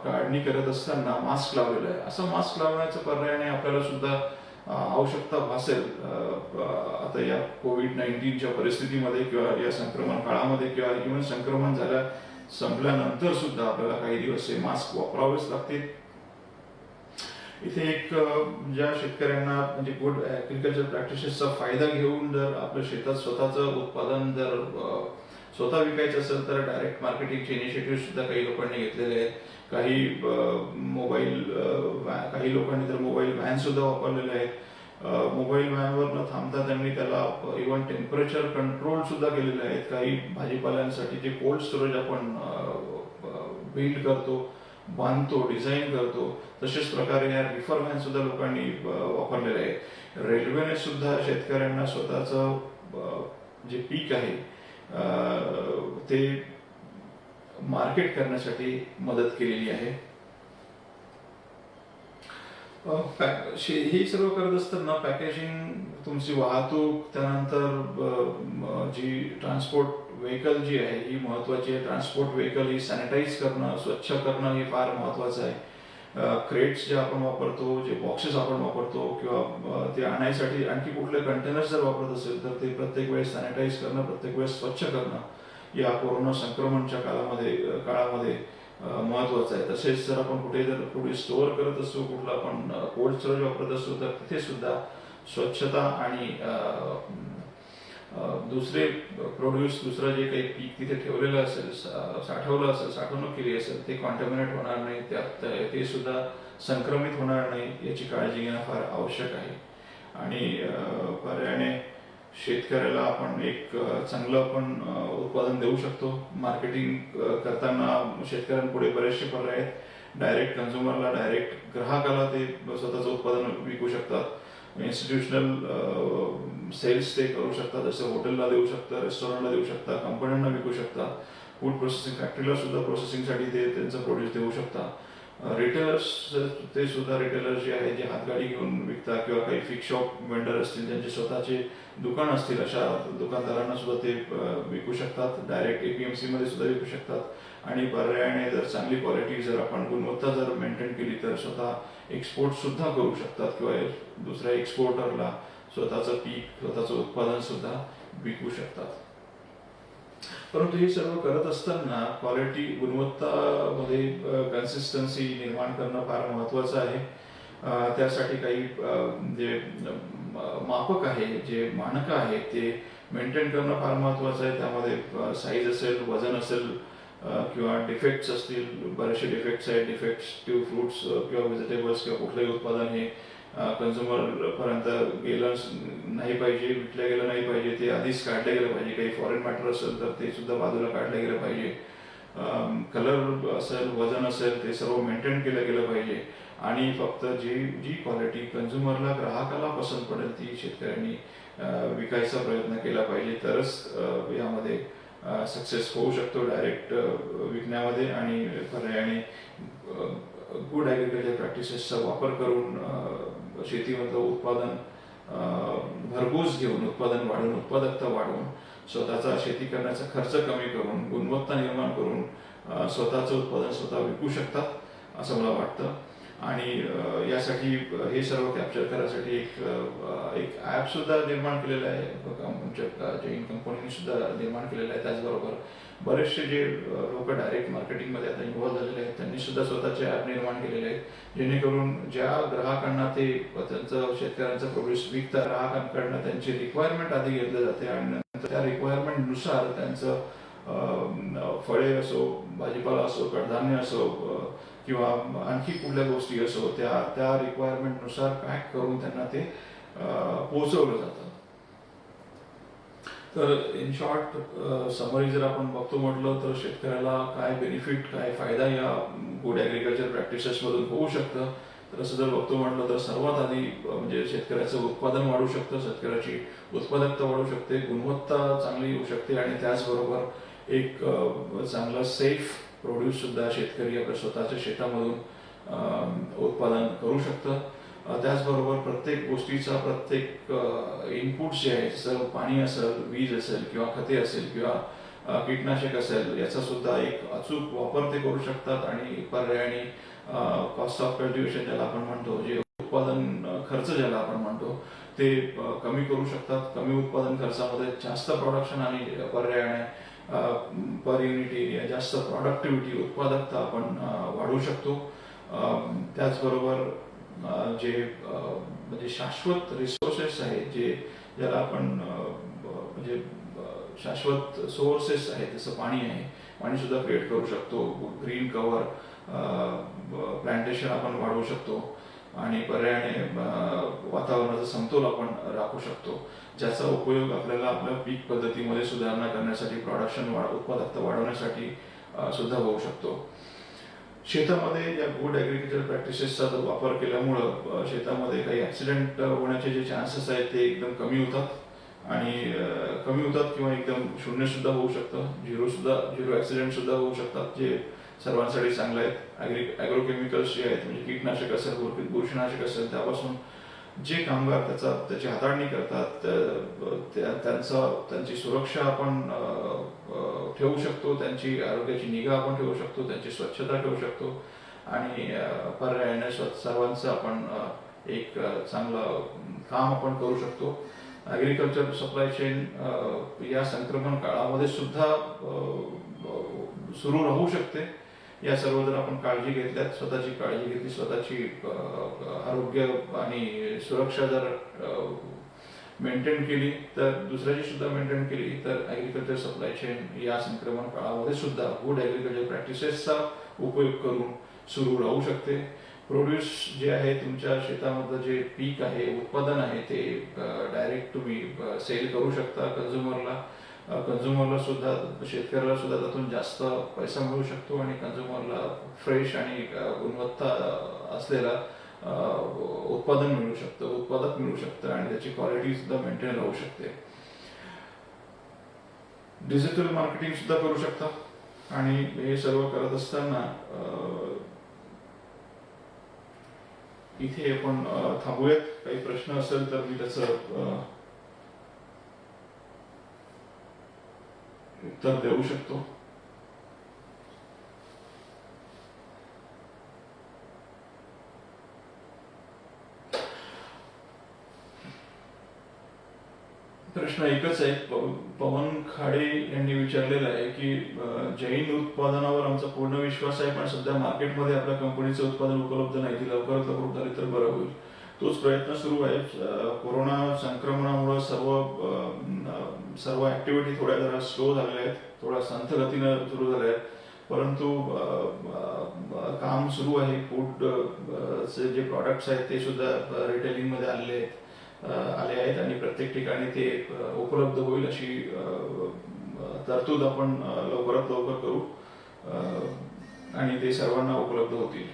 काढणी करत असताना मास्क लावलेला आहे. असा मास्क लावण्याचा पर्यायाने आपल्याला सुद्धा आवश्यकता भासेल आता या कोविड-19च्या परिस्थितीमध्ये किंवा या संक्रमण काळामध्ये किंवा इव्हन संक्रमण संपल्यानंतर सुद्धा आपल्याला काही दिवस हे मास्क वापरावेच लागतील. इथे एक ज्या शेतकऱ्यांना म्हणजे गुड ऍग्रिकल्चर प्रॅक्टिसेसचा फायदा घेऊन जर आपल्या शेतात स्वतःचं उत्पादन जर स्वतः विकायचं असेल तर डायरेक्ट मार्केटिंगचे इनिशिएटिव्ह सुद्धा काही लोकांनी घेतलेले आहेत. काही लोकांनी तर मोबाईल व्हॅन सुद्धा वापरलेले आहेत. मोबाईल व्हॅनवर न थांबता त्यांनी त्याला इव्हन टेम्परेचर कंट्रोल सुद्धा केलेले आहेत. काही भाजीपाल्यांसाठी जे कोल्ड स्टोरेज आपण बिल्ड करतो, बांधतो, डिझाईन करतो, तशाच प्रकारे या रिफर व्हॅन सुद्धा लोकांनी वापरलेले आहे. रेल्वेने सुद्धा शेतकऱ्यांना स्वतःचं जे पीक आहे ते मार्केट करण्यासाठी मदत केलेली आहे. हे सर्व करत असताना पॅकेजिंग, तुमची वाहतूक, त्यानंतर जी ट्रान्सपोर्ट व्हेकल जी आहे ही महत्वाची आहे. ट्रान्सपोर्ट व्हेकल ही सॅनिटाईज करणं, स्वच्छ करणं हे फार महत्वाचं आहे. क्रेट्स जे आपण वापरतो, जे बॉक्सेस आपण वापरतो किंवा ते आणायसाठी आणखी कुठले कंटेनर्स जर वापरत असेल तर ते प्रत्येक वेळेस सॅनिटाईज करणं, प्रत्येक वेळेस स्वच्छ करणं या कोरोना संक्रमणच्या काळामध्ये महत्वाचं आहे. तसेच जर आपण कुठे स्टोअर करत असतो, कुठला आपण कोल्ड स्टोरेज वापरत असतो तर तिथे सुद्धा स्वच्छता आणि दुसरे दुसरं जे काही पीक तिथे ठेवलेलं असेल, साठवलं असेल, साठवणूक केली असेल ते कॉन्टॅमिनेट होणार नाही, त्यात ते सुद्धा संक्रमित होणार नाही याची काळजी घेणं फार आवश्यक आहे. आणि पर्यायाने शेतकऱ्याला आपण एक चांगलं आपण उत्पादन देऊ शकतो. मार्केटिंग करताना शेतकऱ्यांपुढे बरेचसे पर्याय आहेत. डायरेक्ट कन्झ्युमरला, डायरेक्ट ग्राहकाला ते स्वतःचं उत्पादन विकू शकतात. इन्स्टिट्यूशनल सेल्स ते करू शकतात, जसं हॉटेलला देऊ शकतात, रेस्टॉरंटला देऊ शकतात, कंपन्यांना विकू शकतात, फूड प्रोसेसिंग फॅक्टरीला सुद्धा प्रोसेसिंगसाठी ते त्यांचं प्रोड्यूस देऊ शकतात. रिटेलर्स ते सुद्धा रिटेलर्स जे आहेत जे हातगाडी घेऊन विकतात किंवा काही फिक्स शॉप वेंडर असतील ज्यांचे स्वतःचे दुकान असतील अशा दुकानदारांना सुद्धा ते विकू शकतात. डायरेक्ट APMC मध्ये सुद्धा विकू शकतात. आणि पर्यायाने जर चांगली क्वालिटी जर आपण गुणवत्ता जर मेंटेन केली तर स्वतः एक्सपोर्ट सुद्धा करू शकतात किंवा दुसऱ्या एक्सपोर्टरला स्वतःचं पीक, स्वतःचं उत्पादन सुद्धा विकू शकतात. परंतु हे सर्व करत असताना क्वालिटी, गुणवत्तामध्ये कन्सिस्टन्सी निर्माण करणं फार महत्वाचं आहे. त्यासाठी काही जे मापक आहे, जे मानकं आहेत ते मेंटेन करणं फार महत्वाचं आहे. त्यामध्ये साईज असेल, वजन असेल किंवा डिफेक्ट्स असतील, बरेचसे डिफेक्ट्स आहेत. डिफेक्टिव्ह फ्रुट्स किंवा व्हेजिटेबल्स किंवा कुठलंही उत्पादन हे कन्झ्युमर पर्यंत गेलं नाही पाहिजे, विकलं गेलं नाही पाहिजे, ते आधीच काढलं गेलं पाहिजे. काही फॉरेन मॅटर असेल तर ते सुद्धा बाजूला काढलं गेलं पाहिजे. कलर असेल, वजन असेल, ते सर्व मेंटेन केलं गेलं पाहिजे. आणि फक्त जी क्वालिटी कन्झ्युमरला, ग्राहकाला पसंत पडेल ती शेतकऱ्यांनी विकायचा प्रयत्न केला पाहिजे. तरच यामध्ये सक्सेस होऊ शकतो डायरेक्ट विकण्यामध्ये. आणि पर्यायाने गुड ॲग्रिकल्चर प्रॅक्टिसेसचा वापर करून शेतीमधलं उत्पादन भरघोस घेऊन, उत्पादन वाढवून, उत्पादकता वाढवून, स्वतःचा शेती करण्याचा खर्च कमी करून, गुणवत्ता निर्माण करून स्वतःचं उत्पादन स्वतः विकू शकतात असं मला वाटतं. आणि यासाठी हे सर्व कॅप्चर करण्यासाठी एक ॲप सुद्धा निर्माण केलेलं आहे, आमच्या जैन कंपनीने सुद्धा निर्माण केलेलं आहे. त्याचबरोबर बरेचसे जे लोक डायरेक्ट मार्केटिंगमध्ये आता इन्व्हॉल्व झालेले आहेत त्यांनी सुद्धा स्वतःचे ॲप निर्माण केलेले आहेत, जेणेकरून ज्या ग्राहकांना ते त्यांचं शेतकऱ्यांचं प्रोड्यूस विकता, ग्राहकांकडनं त्यांची रिक्वायरमेंट आधी घेतली जाते आणि नंतर त्या रिक्वायरमेंटनुसार त्यांचं फळे असो, भाजीपाला असो, कडधान्य असो किंवा आणखी कुठल्या गोष्टी असो, त्या रिक्वायरमेंटनुसार पॅक करून त्यांना ते पोहोचवलं जातं. तर इन शॉर्ट समरी जर आपण बघतो म्हटलं तर शेतकऱ्याला काय बेनिफिट, काय फायदा या गुड ॲग्रिकल्चर प्रॅक्टिसेसमधून होऊ शकतं, तर असं जर बघतो म्हटलं तर सर्वात आधी म्हणजे शेतकऱ्याचं उत्पादन वाढू शकतं, शेतकऱ्याची उत्पादकता वाढू शकते, गुणवत्ता चांगली येऊ शकते आणि त्याचबरोबर एक चांगलं सेफ प्रोड्यूस सुद्धा शेतकरी आपल्या स्वतःच्या शेतामधून उत्पादन करू शकतं. त्याचबरोबर प्रत्येक गोष्टीचा, प्रत्येक इनपुट्स जे आहेत, जसं पाणी असेल, वीज असेल किंवा खते असेल किंवा कीटनाशक असेल, याचा सुद्धा एक अचूक वापर ते करू शकतात. आणि पर्यायाने कॉस्ट ऑफ कल्टिव्हेशन ज्याला आपण म्हणतो, जे उत्पादन खर्च ज्याला आपण म्हणतो, ते कमी करू शकतात. कमी उत्पादन खर्चामध्ये जास्त प्रोडक्शन आणि पर्यायाने पर युनिट एरिया जास्त प्रॉडक्टिव्हिटी, उत्पादकता आपण वाढवू शकतो. त्याचबरोबर जे म्हणजे शाश्वत रिसोर्सेस आहेत, ज्याला आपण म्हणजे शाश्वत सोर्सेस आहेत, जसं पाणी आहे, पाणी सुद्धा क्रिएट करू शकतो. ग्रीन कव्हर प्लांटेशन आपण वाढवू शकतो आणि पर्यायाने वातावरणाचा समतोल आपण राखू शकतो, ज्याचा उपयोग आपल्याला आपल्या पीक पद्धतीमध्ये सुधारणा करण्यासाठी, प्रोडक्शन उत्पादकता वाढवण्यासाठी सुद्धा होऊ शकतो. शेतामध्ये या गुड ॲग्रिकल्चर प्रॅक्टिसेसचा वापर केल्यामुळं शेतामध्ये काही ॲक्सिडेंट होण्याचे जे चान्सेस आहेत ते एकदम कमी होतात किंवा एकदम शून्य सुद्धा होऊ शकतं. झिरो ॲक्सिडेंट सुद्धा होऊ शकतात, जे सर्वांसाठी चांगलं आहे. ॲग्रोकेमिकल्स जे आहेत, म्हणजे कीटनाशक असेल, बुरशीनाशक असेल, त्यापासून जे कामगार त्याची हाताळणी करतात, त्यांची सुरक्षा आपण ठेवू शकतो, त्यांची आरोग्याची निगा आपण ठेवू शकतो, त्यांची स्वच्छता ठेवू शकतो आणि पर्यायाने सर्वांचं आपण एक चांगलं काम आपण करू शकतो. ॲग्रिकल्चर सप्लाय चेन या संक्रमण काळामध्ये सुद्धा सुरू राहू शकते. या सर्व जर आपण काळजी घेतल्यात, स्वतःची काळजी घेतली, स्वतःची आरोग्य आणि सुरक्षा जर मेंटेन केली, तर दुसऱ्याची सुद्धा मेंटेन केली, तर ॲग्रिकल्चर सप्लाय चेन या संक्रमण काळामध्ये सुद्धा गुड ॲग्रिकल्चर प्रॅक्टिसेसचा उपयोग करून सुरू राहू शकते. प्रोड्यूस जे आहे, तुमच्या शेतामधलं जे पीक आहे, उत्पादन आहे, ते डायरेक्ट तुम्ही सेल करू शकता कन्झ्युमरला सुद्धा, शेतकऱ्याला सुद्धा त्यातून जास्त पैसा मिळू शकतो आणि कन्झ्युमरला फ्रेश आणि गुणवत्ता असलेला उत्पादन मिळू शकतं, उत्पादक मिळू शकतं आणि त्याची क्वालिटी सुद्धा मेंटेन राहू शकते. डिजिटल मार्केटिंग सुद्धा करू शकता. आणि हे सर्व करत असताना इथे आपण थांबूयात. काही प्रश्न असेल तर मी त्याचं उत्तर देऊ शकतो. प्रश्न एकच आहे. पवन खाडे यांनी विचारलेला आहे की जैन उत्पादनावर आमचा पूर्ण विश्वास आहे, पण सध्या मार्केटमध्ये आपल्या कंपनीचं उत्पादन उपलब्ध नाही, ती लवकरात लवकर उतरली तर बरं होईल. तोच प्रयत्न सुरू आहे. कोरोना संक्रमणामुळे सर्व ऍक्टिव्हिटी थोड्या जरा स्लो झालेल्या आहेत, थोड्या संथ गतीनं सुरू झाल्या आहेत. परंतु काम सुरू आहे. फूड चे जे प्रॉडक्ट्स आहेत ते सुद्धा रिटेलिंगमध्ये आले आहेत आणि प्रत्येक ठिकाणी ते उपलब्ध होईल अशी तरतूद आपण लवकरात लवकर करू आणि ते सर्वांना उपलब्ध होतील.